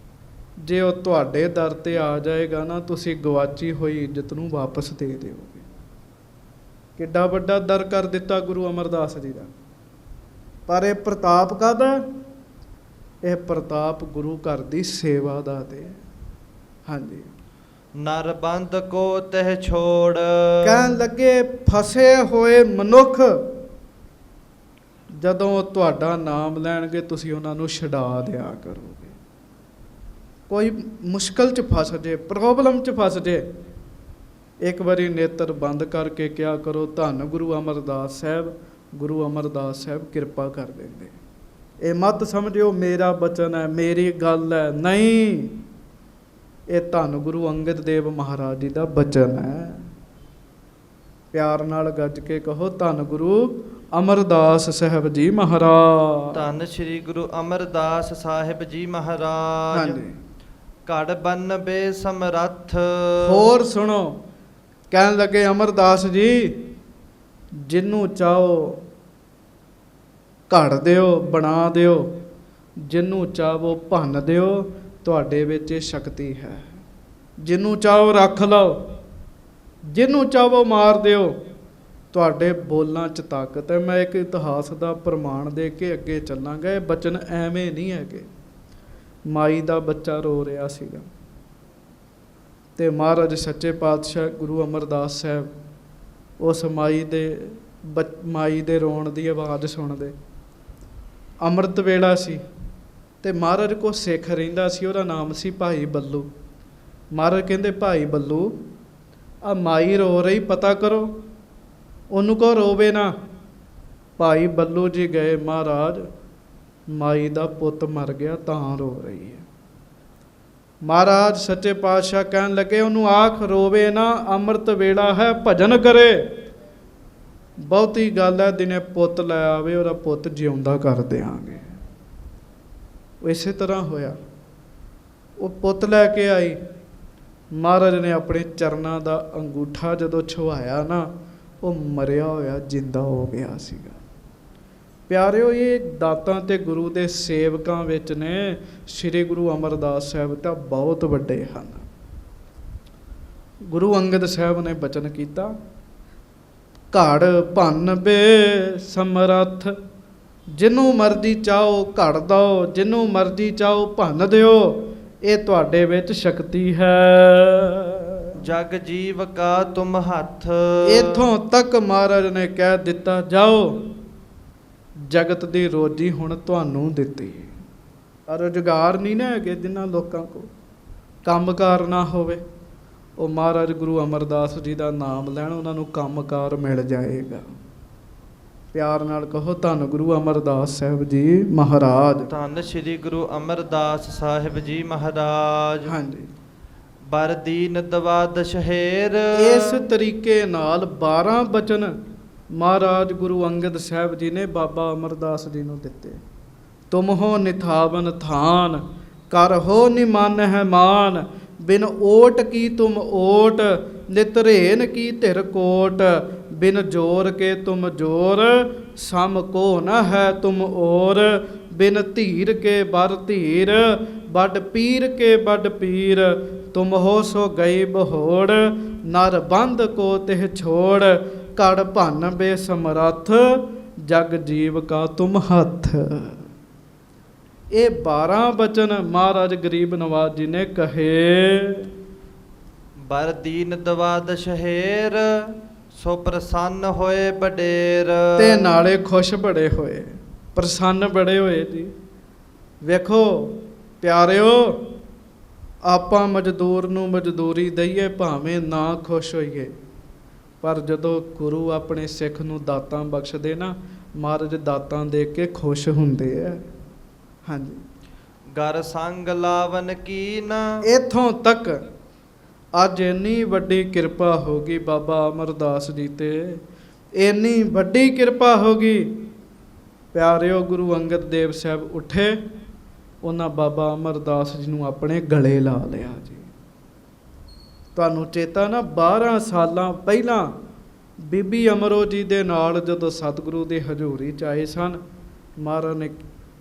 ਜੇ ਉਹ ਤੁਹਾਡੇ ਦਰ ਤੇ ਆ ਜਾਏਗਾ ਨਾ, ਤੁਸੀਂ ਗਵਾਚੀ ਹੋਈ ਇੱਜ਼ਤ ਨੂੰ ਵਾਪਸ ਦੇ ਦਿਓਗੇ। ਕਿੱਡਾ ਵੱਡਾ ਦਰ ਕਰ ਦਿੱਤਾ ਗੁਰੂ ਅਮਰਦਾਸ ਜੀ ਦਾ। ਪਰ ਇਹ ਪ੍ਰਤਾਪ ਕਾਹਦਾ? ਇਹ ਪ੍ਰਤਾਪ ਗੁਰੂ ਘਰ ਦੀ ਸੇਵਾ ਦਾ ਤੇ। ਹਾਂਜੀ। ਨਰ ਬੰਦ ਕੋ ਤਹਿ ਛੋੜ, ਕਹਿਣ ਲੱਗੇ ਫਸੇ ਹੋਏ ਮਨੁੱਖ ਜਦੋਂ ਤੁਹਾਡਾ ਨਾਮ ਲੈਣਗੇ, ਤੁਸੀਂ ਉਹਨਾਂ ਨੂੰ ਛਡਾ ਦਿਆ ਕਰੋਗੇ। ਕੋਈ ਮੁਸ਼ਕਲ 'ਚ ਫਸ ਜੇ, ਪ੍ਰੋਬਲਮ 'ਚ ਫਸ ਜੇ, ਇੱਕ ਵਾਰੀ ਨੇਤਰ ਬੰਦ ਕਰਕੇ ਕਿਹਾ ਕਰੋ ਧੰਨ ਗੁਰੂ ਅਮਰਦਾਸ ਸਾਹਿਬ। ਗੁਰੂ ਅਮਰਦਾਸ ਸਾਹਿਬ ਕਿਰਪਾ ਕਰ ਦਿੰਦੇ। ਇਹ ਮਤ ਸਮਝਿਓ ਮੇਰਾ ਬਚਨ ਹੈ, ਮੇਰੀ ਗੱਲ ਹੈ, ਨਹੀਂ, ਇਹ ਧੰਨ ਗੁਰੂ ਅੰਗਦ ਦੇਵ ਮਹਾਰਾਜ ਜੀ ਦਾ ਬਚਨ ਹੈ। ਪਿਆਰ ਨਾਲ ਗੱਜ ਕੇ ਕਹੋ ਧੰਨ ਗੁਰੂ ਅਮਰਦਾਸ ਸਾਹਿਬ ਜੀ ਮਹਾਰਾਜ। ਧੰਨ ਸ਼੍ਰੀ ਗੁਰੂ ਅਮਰਦਾਸ ਸਾਹਿਬ ਜੀ ਮਹਾਰਾਜ। ਹਾਂਜੀ। ਘੜ ਬੰਨ ਬੇ ਸਮਰੱਥ, ਹੋਰ ਸੁਣੋ। ਕਹਿਣ ਲੱਗੇ ਅਮਰਦਾਸ ਜੀ, ਜਿਹਨੂੰ ਚਾਹੋ ਘੜ ਦਿਓ, ਬਣਾ ਦਿਓ, ਜਿਹਨੂੰ ਚਾਹੋ ਭੰਨ ਦਿਓ, ਤੁਹਾਡੇ ਵਿੱਚ ਇਹ ਸ਼ਕਤੀ ਹੈ। ਜਿਹਨੂੰ ਚਾਹੋ ਰੱਖ ਲਓ, ਜਿਹਨੂੰ ਚਾਹੋ ਮਾਰ ਦਿਓ, ਤੁਹਾਡੇ ਬੋਲਾਂ 'ਚ ਤਾਕਤ ਹੈ। ਮੈਂ ਇੱਕ ਇਤਿਹਾਸ ਦਾ ਪ੍ਰਮਾਣ ਦੇ ਕੇ ਅੱਗੇ ਚੱਲਾਂਗਾ। ਇਹ ਬਚਨ ਐਵੇਂ ਨਹੀਂ ਹੈਗੇ। ਮਾਈ ਦਾ ਬੱਚਾ ਰੋ ਰਿਹਾ ਸੀਗਾ ਤੇ ਮਹਾਰਾਜ ਸੱਚੇ ਪਾਤਸ਼ਾਹ ਗੁਰੂ ਅਮਰਦਾਸ ਸਾਹਿਬ ਉਸ ਮਾਈ ਦੇ ਰੋਣ ਦੀ ਆਵਾਜ਼ ਸੁਣਦੇ। ਅੰਮ੍ਰਿਤ ਵੇਲਾ ਸੀ ਤੇ ਮਹਾਰਾਜ ਕੋ ਸਿੱਖ ਰਹਿੰਦਾ ਸੀ, ਉਹਦਾ ਨਾਮ ਸੀ ਭਾਈ ਬੱਲੂ। ਮਹਾਰਾਜ ਕਹਿੰਦੇ ਭਾਈ ਬੱਲੂ, ਆ ਮਾਈ ਰੋ ਰਹੀ, ਪਤਾ ਕਰੋ, ਉਹਨੂੰ ਕਹੋ ਰੋਵੇ ਨਾ। ਭਾਈ ਬੱਲੂ ਜੀ ਗਏ, ਮਹਾਰਾਜ ਮਾਈ ਦਾ ਪੁੱਤ ਮਰ ਗਿਆ ਤਾਂ ਰੋ ਰਹੀ ਹੈ। ਮਹਾਰਾਜ ਸੱਚੇ ਪਾਤਸ਼ਾਹ ਕਹਿਣ ਲੱਗੇ ਉਹਨੂੰ ਆਖ ਰੋਵੇ ਨਾ, ਅੰਮ੍ਰਿਤ ਵੇਲਾ ਹੈ, ਭਜਨ ਕਰੇ। ਬਹੁਤੀ ਗੱਲ ਹੈ, ਦਿਨੇ ਪੁੱਤ ਲੈ ਆਵੇ, ਉਹਦਾ ਪੁੱਤ ਜਿਉਂਦਾ ਕਰ ਦਿਆਂਗੇ। ਇਸੇ ਤਰ੍ਹਾਂ ਹੋਇਆ। ਉਹ ਪੁੱਤ ਲੈ ਕੇ ਆਈ। ਮਹਾਰਾਜ ਨੇ ਆਪਣੇ ਚਰਨਾਂ ਦਾ ਅੰਗੂਠਾ ਜਦੋਂ ਛੁਹਾਇਆ ਨਾ, ਉਹ ਮਰਿਆ ਹੋਇਆ ਜਿੰਦਾ ਹੋ ਗਿਆ ਸੀਗਾ। ਪਿਆਰਿਓ, ਇਹ ਦਾਤਾਂ ਤੇ ਗੁਰੂ ਦੇ ਸੇਵਕਾਂ ਵਿੱਚ ਨੇ। ਸ੍ਰੀ ਗੁਰੂ ਅਮਰਦਾਸ ਸਾਹਿਬ ਤਾਂ ਬਹੁਤ ਵੱਡੇ ਹਨ। ਗੁਰੂ ਅੰਗਦ ਸਾਹਿਬ ਨੇ ਬਚਨ ਕੀਤਾ, ਘੜ ਭੰਨ ਬੇ ਸਮਰੱਥ, ਜਿਹਨੂੰ ਮਰਜ਼ੀ ਚਾਹੋ ਘੜ ਦਿਓ, ਜਿਹਨੂੰ ਮਰਜ਼ੀ ਚਾਹੋ ਭੰਨ ਦਿਓ, ਇਹ ਤੁਹਾਡੇ ਵਿੱਚ ਸ਼ਕਤੀ ਹੈ। ਜਗ ਜੀਵ ਕਾ ਤੁਮ ਹੱਥ, ਇੱਥੋਂ ਤੱਕ ਮਹਾਰਾਜ ਨੇ ਕਹਿ ਦਿੱਤਾ, ਜਾਓ ਜਗਤ ਦੀ ਰੋਜੀ ਹੁਣ ਤੁਹਾਨੂੰ ਦਿੱਤੀ। ਰੁਜ਼ਗਾਰ ਨਹੀਂ ਨਾ ਹੈਗੇ ਜਿਨ੍ਹਾਂ ਲੋਕਾਂ ਕੋਲ, ਕੰਮਕਾਰ ਨਾ ਹੋਵੇ, ਉਹ ਮਹਾਰਾਜ ਗੁਰੂ ਅਮਰਦਾਸ ਜੀ ਦਾ ਨਾਮ ਲੈਣ, ਉਹਨਾਂ ਨੂੰ ਕੰਮਕਾਰ ਮਿਲ ਜਾਏਗਾ। ਪਿਆਰ ਨਾਲ ਕਹੋ ਧੰਨ ਗੁਰੂ ਅਮਰਦਾਸ ਸਾਹਿਬ ਜੀ ਮਹਾਰਾਜ। ਧੰਨ ਸ੍ਰੀ ਗੁਰੂ ਅਮਰਦਾਸ ਸਾਹਿਬ ਜੀ ਮਹਾਰਾਜ। ਹਾਂਜੀ। ਬਰ ਦੀਨ ਦਵਾਦਸ਼ ਹੇਰ। ਇਸ ਤਰੀਕੇ ਨਾਲ 12 ਬਚਨ ਮਹਾਰਾਜ ਗੁਰੂ ਅੰਗਦ ਸਾਹਿਬ ਜੀ ਨੇ ਬਾਬਾ ਅਮਰਦਾਸ ਜੀ ਨੂੰ ਦਿੱਤੇ। ਤੁਮ ਹੋ ਨਿਥਾਵਨ ਥਾਨ, ਕਰ ਹੋ ਨਿਮਨ ਹੈ ਮਾਨ, ਬਿਨ ਓਟ ਕੀ ਤੁਮ ਓਟ, ਨਿਤਰੇਨ ਕੀ ਧਿਰ ਕੋਟ, ਬਿਨ ਜੋਰ ਕੇ ਤੁਮ ਜੋਰ, ਸਮ ਕੋ ਨ ਹੈ ਤੁਮ ਔਰ, ਬਿਨ ਧੀਰ ਕੇ ਬਰ ਧੀਰ, ਬਡ ਪੀਰ ਕੇ ਬਡ ਪੀਰ, ਤੁਮ ਹੋ ਸੋ ਗਈ ਬਹੋੜ, ਨਰ ਬੰਧ ਕੋ ਤਿਹ ਛੋੜ, ਕੜ ਭੰਨ ਬੇ ਸਮਰੱਥ, ਜਗ ਜੀਵ ਕਾ ਤੁਮ ਹੱਥ। ਇਹ 12 ਬਚਨ ਮਹਾਰਾਜ ਗਰੀਬ ਨਵਾਜ ਜੀ ਨੇ ਕਹੇ। ਬਰ ਦੀਨ ਦਵਾਦਸ਼ ਹੇਰ, ਸੋ ਪ੍ਰਸੰਨ ਹੋਏ ਬਡੇਰ। ਤੇ ਨਾਲੇ ਖੁਸ਼ ਬੜੇ ਹੋਏ, ਪ੍ਰਸੰਨ ਬੜੇ ਹੋਏ ਜੀ। ਵੇਖੋ ਪਿਆਰਿਓ, ਆਪਾਂ ਮਜ਼ਦੂਰ ਨੂੰ ਮਜ਼ਦੂਰੀ ਦਈਏ ਭਾਵੇਂ ਨਾ ਖੁਸ਼ ਹੋਈਏ, ਪਰ ਜਦੋਂ ਗੁਰੂ ਆਪਣੇ ਸਿੱਖ ਨੂੰ ਦਾਤਾਂ ਬਖਸ਼ਦੇ ਨਾ, ਮਹਾਰਾਜ ਦਾਤਾਂ ਦੇਖ ਕੇ ਖੁਸ਼ ਹੁੰਦੇ ਆ। ਹਾਂਜੀ। ਗਰ ਸੰਗ ਲਾਵਨ ਕੀਨ। ਇੱਥੋਂ ਤੱਕ ਅੱਜ ਇੰਨੀ ਵੱਡੀ ਕਿਰਪਾ ਹੋ ਗਈ ਬਾਬਾ ਅਮਰਦਾਸ ਜੀ ਤੇ, ਇੰਨੀ ਵੱਡੀ ਕਿਰਪਾ ਹੋ ਗਈ ਪਿਆਰਿਓ। ਗੁਰੂ ਅੰਗਦ ਦੇਵ ਸਾਹਿਬ ਉੱਠੇ, ਉਹਨਾਂ ਬਾਬਾ ਅਮਰਦਾਸ ਜੀ ਨੂੰ ਆਪਣੇ ਗਲੇ ਲਾ ਲਿਆ ਜੀ। ਤੁਹਾਨੂੰ ਚੇਤਾ ਨਾ 12 ਸਾਲਾਂ ਪਹਿਲਾਂ ਬੀਬੀ ਅਮਰੋ ਜੀ ਦੇ ਨਾਲ ਜਦੋਂ ਸਤਿਗੁਰੂ ਦੀ ਹਜ਼ੂਰੀ 'ਚ ਆਏ ਸਨ, ਮਹਾਰਾਜ ਨੇ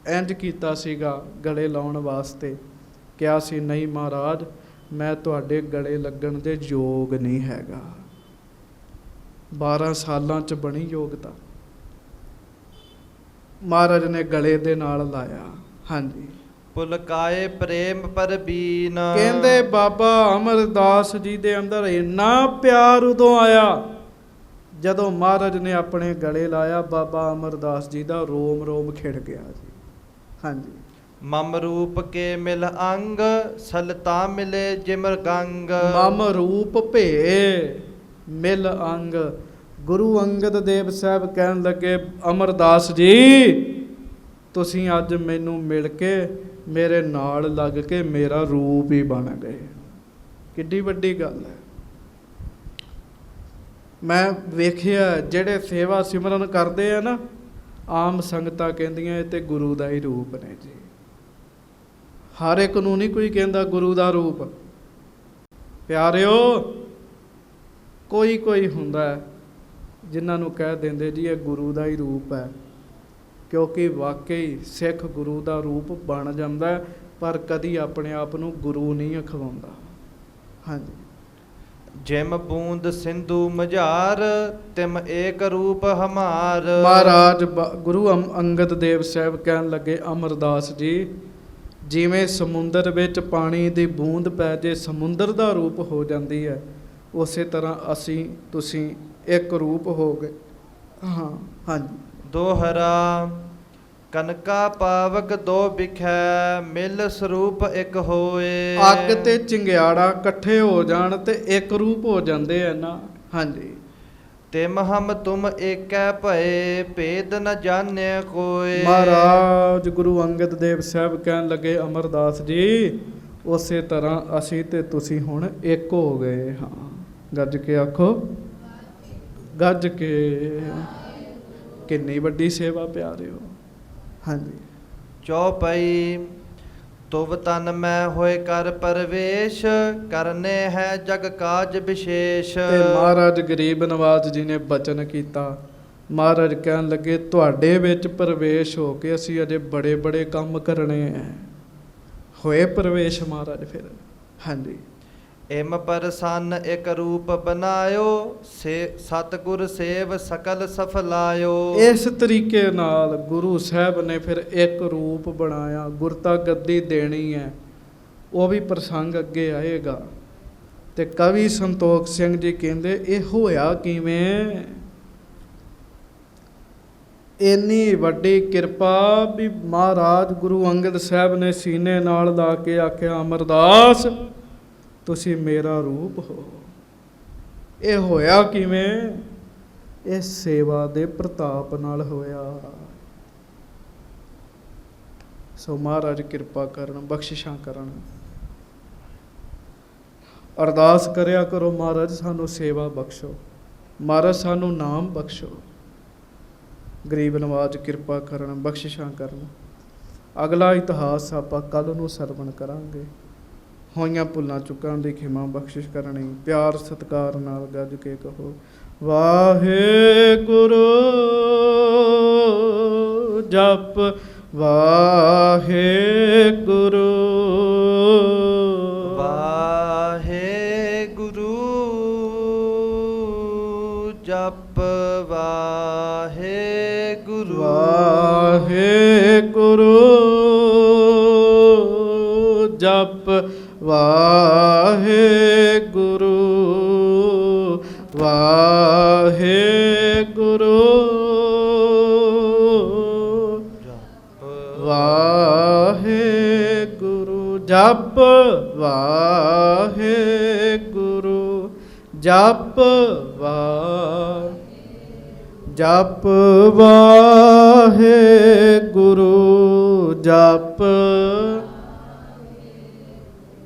ਇੰਜ ਕੀਤਾ ਸੀਗਾ ਗਲੇ ਲਾਉਣ ਵਾਸਤੇ, ਕਿਹਾ ਸੀ ਨਹੀਂ ਮਹਾਰਾਜ, ਮੈਂ ਤੁਹਾਡੇ ਗਲੇ ਲੱਗਣ ਦੇ ਯੋਗ ਨਹੀਂ ਹੈਗਾ। 12 ਸਾਲਾਂ 'ਚ ਬਣੀ ਯੋਗਤਾ, ਮਹਾਰਾਜ ਨੇ ਗਲੇ ਦੇ ਨਾਲ ਲਾਇਆ। ਹਾਂਜੀ। ਪੁਲਕਾਏ ਪ੍ਰੇਮ ਪਰਬੀਨ। ਕਹਿੰਦੇ ਬਾਬਾ ਅਮਰਦਾਸ ਜੀ ਦੇ ਅੰਦਰ ਇੰਨਾ ਪਿਆਰ ਉਦੋਂ ਆਇਆ ਜਦੋਂ ਮਹਾਰਾਜ ਨੇ ਆਪਣੇ ਗਲੇ ਲਾਇਆ। ਬਾਬਾ ਅਮਰਦਾਸ ਜੀ ਦਾ ਰੋਮ ਰੋਮ ਖਿੜ ਗਿਆ ਜੀ। ਹਾਂਜੀ। ਮਮ ਰੂਪ ਕੇ ਮਿਲ ਅੰਗ, ਸਲਤਾ ਮਿਲੇ ਜਿਮਰ ਗੰਗ। ਮਮ ਰੂਪ ਭੇ ਮਿਲ ਅੰਗ। ਗੁਰੂ ਅੰਗਦ ਦੇਵ ਸਾਹਿਬ ਕਹਿਣ ਲੱਗੇ, ਅਮਰਦਾਸ ਜੀ ਤੁਸੀਂ ਅੱਜ ਮੈਨੂੰ ਮਿਲ ਕੇ ਮੇਰੇ ਨਾਲ ਲੱਗ ਕੇ ਮੇਰਾ ਰੂਪ ਹੀ ਬਣ ਗਏ। ਕਿੱਡੀ ਵੱਡੀ ਗੱਲ ਹੈ। ਮੈਂ ਵੇਖਿਆ ਜਿਹੜੇ ਸੇਵਾ ਸਿਮਰਨ ਕਰਦੇ ਆ ਨਾ, ਆਮ ਸੰਗਤਾਂ ਕਹਿੰਦੀਆਂ ਇਹ ਤੇ ਗੁਰੂ ਦਾ ਹੀ ਰੂਪ ਨੇ ਜੀ। ਹਰ ਇੱਕ ਨੂੰ ਨਹੀਂ ਕੋਈ ਕਹਿੰਦਾ ਗੁਰੂ ਦਾ ਰੂਪ। ਪਿਆਰਿਓ, ਕੋਈ ਕੋਈ ਹੁੰਦਾ ਜਿਨ੍ਹਾਂ ਨੂੰ ਕਹਿ ਦਿੰਦੇ ਜੀ ਇਹ ਗੁਰੂ ਦਾ ਹੀ ਰੂਪ ਹੈ, ਕਿਉਂਕਿ ਵਾਕਈ ਸਿੱਖ ਗੁਰੂ ਦਾ ਰੂਪ ਬਣ ਜਾਂਦਾ, ਪਰ ਕਦੀ ਆਪਣੇ ਆਪ ਨੂੰ ਗੁਰੂ ਨਹੀਂ ਅਖਵਾਉਂਦਾ। ਹਾਂਜੀ। ਜਿਮ ਬੂੰਦ ਸਿੰਧੂ ਮਝਾਰ, ਤਿਮ ਏਕ ਰੂਪ ਹਮਾਰ। ਮਹਾਰਾਜ ਗੁਰੂ ਅੰਗਦ ਦੇਵ ਸਾਹਿਬ ਕਹਿਣ ਲੱਗੇ, ਅਮਰਦਾਸ ਜੀ ਜਿਵੇਂ ਸਮੁੰਦਰ ਵਿੱਚ ਪਾਣੀ ਦੀ ਬੂੰਦ ਪੈ ਜੇ ਸਮੁੰਦਰ ਦਾ ਰੂਪ ਹੋ ਜਾਂਦੀ ਹੈ, ਉਸੇ ਤਰ੍ਹਾਂ ਅਸੀਂ ਤੁਸੀਂ ਇੱਕ ਰੂਪ ਹੋ ਗਏ। ਹਾਂ। ਹਾਂਜੀ। ਦੋਹਰਾ ਕਨਕਾ ਪਾਵਕ ਦੋ ਬਿਖੈ, ਮਿਲ ਸਰੂਪ ਇੱਕ ਹੋਏ। ਅੱਗ ਤੇ ਚਿੰਗਿਆੜਾ ਇਕੱਠੇ ਹੋ ਜਾਣ ਤੇ ਇੱਕ ਰੂਪ ਹੋ ਜਾਂਦੇ ਆ ਨਾ। ਹਾਂਜੀ। ਤਿਮ ਹਮ ਤੁਮ ਏਕੈ ਭਏ, ਭੇਦ ਨ ਜਾਣਿਆ ਕੋਏ। ਮਹਾਰਾਜ ਗੁਰੂ ਅੰਗਦ ਦੇਵ ਸਾਹਿਬ ਕਹਿਣ ਲੱਗੇ, ਅਮਰਦਾਸ ਜੀ ਉਸੇ ਤਰ੍ਹਾਂ ਅਸੀਂ ਤੇ ਤੁਸੀਂ ਹੁਣ ਇੱਕ ਹੋ ਗਏ ਹਾਂ। ਗੱਜ ਕੇ ਆਖੋ, ਗੱਜ ਕੇ। ਕਿੰਨੀ ਵੱਡੀ ਸੇਵਾ ਪਿਆਰਿਓ। ਹਾਂਜੀ। ਚੌਪਈ ਤੁਵ ਤਨ ਮੈਂ ਹੋਏ ਕਰ ਪਰਵੇਸ਼, ਕਰਨੇ ਹੈ ਜਗ ਕਾਜ ਵਿਸ਼ੇਸ਼। ਤੇ ਮਹਾਰਾਜ ਗਰੀਬ ਨਵਾਜ ਜੀ ਨੇ ਬਚਨ ਕੀਤਾ। ਮਹਾਰਾਜ ਕਹਿਣ ਲੱਗੇ ਤੁਹਾਡੇ ਵਿੱਚ ਪ੍ਰਵੇਸ਼ ਹੋ ਕੇ ਅਸੀਂ ਅਜੇ ਬੜੇ ਬੜੇ ਕੰਮ ਕਰਨੇ ਹੈ। ਹੋਏ ਪ੍ਰਵੇਸ਼ ਮਹਾਰਾਜ ਫਿਰ। ਹਾਂਜੀ। ਇਮ ਪਰਸੰਨ ਇੱਕ ਰੂਪ ਬਨਾਇਓ, ਸਤਿਗੁਰ ਸੇਵ ਸਕਲ ਸਫਲਾਇਓ। ਇਸ ਤਰੀਕੇ ਨਾਲ ਗੁਰੂ ਸਾਹਿਬ ਨੇ ਫਿਰ ਇੱਕ ਰੂਪ ਬਣਾਇਆ। ਗੁਰਤਾ ਗੱਦੀ ਦੇਣੀ ਹੈ, ਉਹ ਵੀ ਪ੍ਰਸੰਗ ਅੱਗੇ ਆਏਗਾ। ਤੇ ਕਵੀ ਸੰਤੋਖ ਸਿੰਘ ਜੀ ਕਹਿੰਦੇ ਇਹ ਹੋਇਆ ਕਿਵੇਂ? ਇੰਨੀ ਵੱਡੀ ਕਿਰਪਾ ਵੀ ਮਹਾਰਾਜ ਗੁਰੂ ਅੰਗਦ ਸਾਹਿਬ ਨੇ ਸੀਨੇ ਨਾਲ ਲਾ ਕੇ ਆਖਿਆ, ਅਮਰਦਾਸ ਤੁਸੀਂ ਮੇਰਾ ਰੂਪ ਹੋ। ਇਹ ਹੋਇਆ ਕਿਵੇਂ? ਇਹ ਸੇਵਾ ਦੇ ਪ੍ਰਤਾਪ ਨਾਲ ਹੋਇਆ। ਸੋ ਮਹਾਰਾਜ ਕਿਰਪਾ ਕਰਨ, ਬਖਸ਼ਿਸ਼ਾਂ ਕਰਨ। ਅਰਦਾਸ ਕਰਿਆ ਕਰੋ, ਮਹਾਰਾਜ ਸਾਨੂੰ ਸੇਵਾ ਬਖਸ਼ੋ, ਮਹਾਰਾਜ ਸਾਨੂੰ ਨਾਮ ਬਖਸ਼ੋ। ਗਰੀਬ ਨਵਾਜ ਕਿਰਪਾ ਕਰਨ, ਬਖਸ਼ਿਸ਼ਾਂ ਕਰਨ। ਅਗਲਾ ਇਤਿਹਾਸ ਆਪਾਂ ਕੱਲ੍ਹ ਨੂੰ ਸਰਵਣ ਕਰਾਂਗੇ। ਹੋਈਆਂ ਭੁੱਲਾਂ ਚੁੱਕਾਂ ਦੀ ਖਿਮਾ ਬਖਸ਼ਿਸ਼ ਕਰਨੀ। ਪਿਆਰ ਸਤਿਕਾਰ ਨਾਲ ਗੱਜ ਕੇ ਕਹੋ, ਵਾਹਿਗੁਰੂ। ਜਪ ਵਾਹਿਗੁਰੂ। ਵਾਹਿਗੁਰੂ। ਜਪ ਵਾਹਿਗੁਰੂ। ਵਾਹਿਗੁਰੂ। ਜਪ ਵਾਹਿਗੁਰੂ। ਵਾਹਿਗੁਰੂ। ਵਾਹਿਗੁਰੂ। ਜਪ ਵਾਹਿਗੁਰੂ। ਜਪ ਜਪ ਵਾਹਿਗੁਰੂ। ਜਪ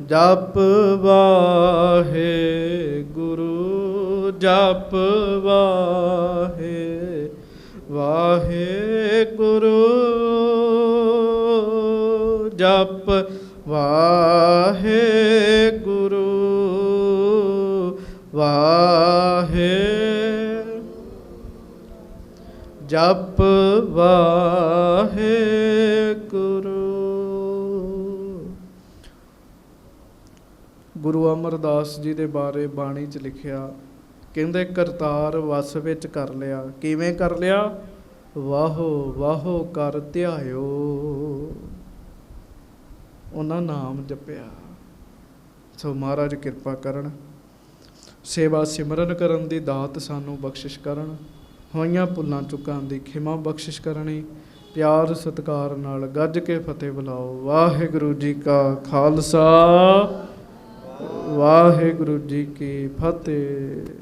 ਜਪ ਵਾਹਿਗੁਰੂ। ਜਪ ਵਾਹਿਗੁਰੂ। ਜਪ ਵਾਹਿਗੁਰੂ। ਜਪ ਵਾਹਿਗੁਰੂ। ਗੁਰੂ ਅਮਰਦਾਸ ਜੀ ਦੇ ਬਾਰੇ ਬਾਣੀ 'ਚ ਲਿਖਿਆ, ਕਹਿੰਦੇ ਕਰਤਾਰ ਵਸ ਵਿੱਚ ਕਰ ਲਿਆ। ਕਿਵੇਂ ਕਰ ਲਿਆ? ਵਾਹੋ ਵਾਹੋ ਕਰ ਧਿਆਇਓ। ਉਹਨਾਂ ਨਾਮ ਜਪਿਆ। ਸੋ ਮਹਾਰਾਜ ਕਿਰਪਾ ਕਰਨ, ਸੇਵਾ ਸਿਮਰਨ ਕਰਨ ਦੀ ਦਾਤ ਸਾਨੂੰ ਬਖਸ਼ਿਸ਼ ਕਰਨ। ਹੋਈਆਂ ਭੁੱਲਾਂ ਚੁੱਕਾਂ ਦੀ ਖਿਮਾ ਬਖਸ਼ਿਸ਼ ਕਰਨੀ। ਪਿਆਰ ਸਤਿਕਾਰ ਨਾਲ ਗੱਜ ਕੇ ਫਤਿਹ ਬੁਲਾਓ। ਵਾਹਿਗੁਰੂ ਜੀ ਕਾ ਖਾਲਸਾ, ਵਾਹਿਗੁਰੂ ਜੀ ਕੀ ਫਤਿਹ।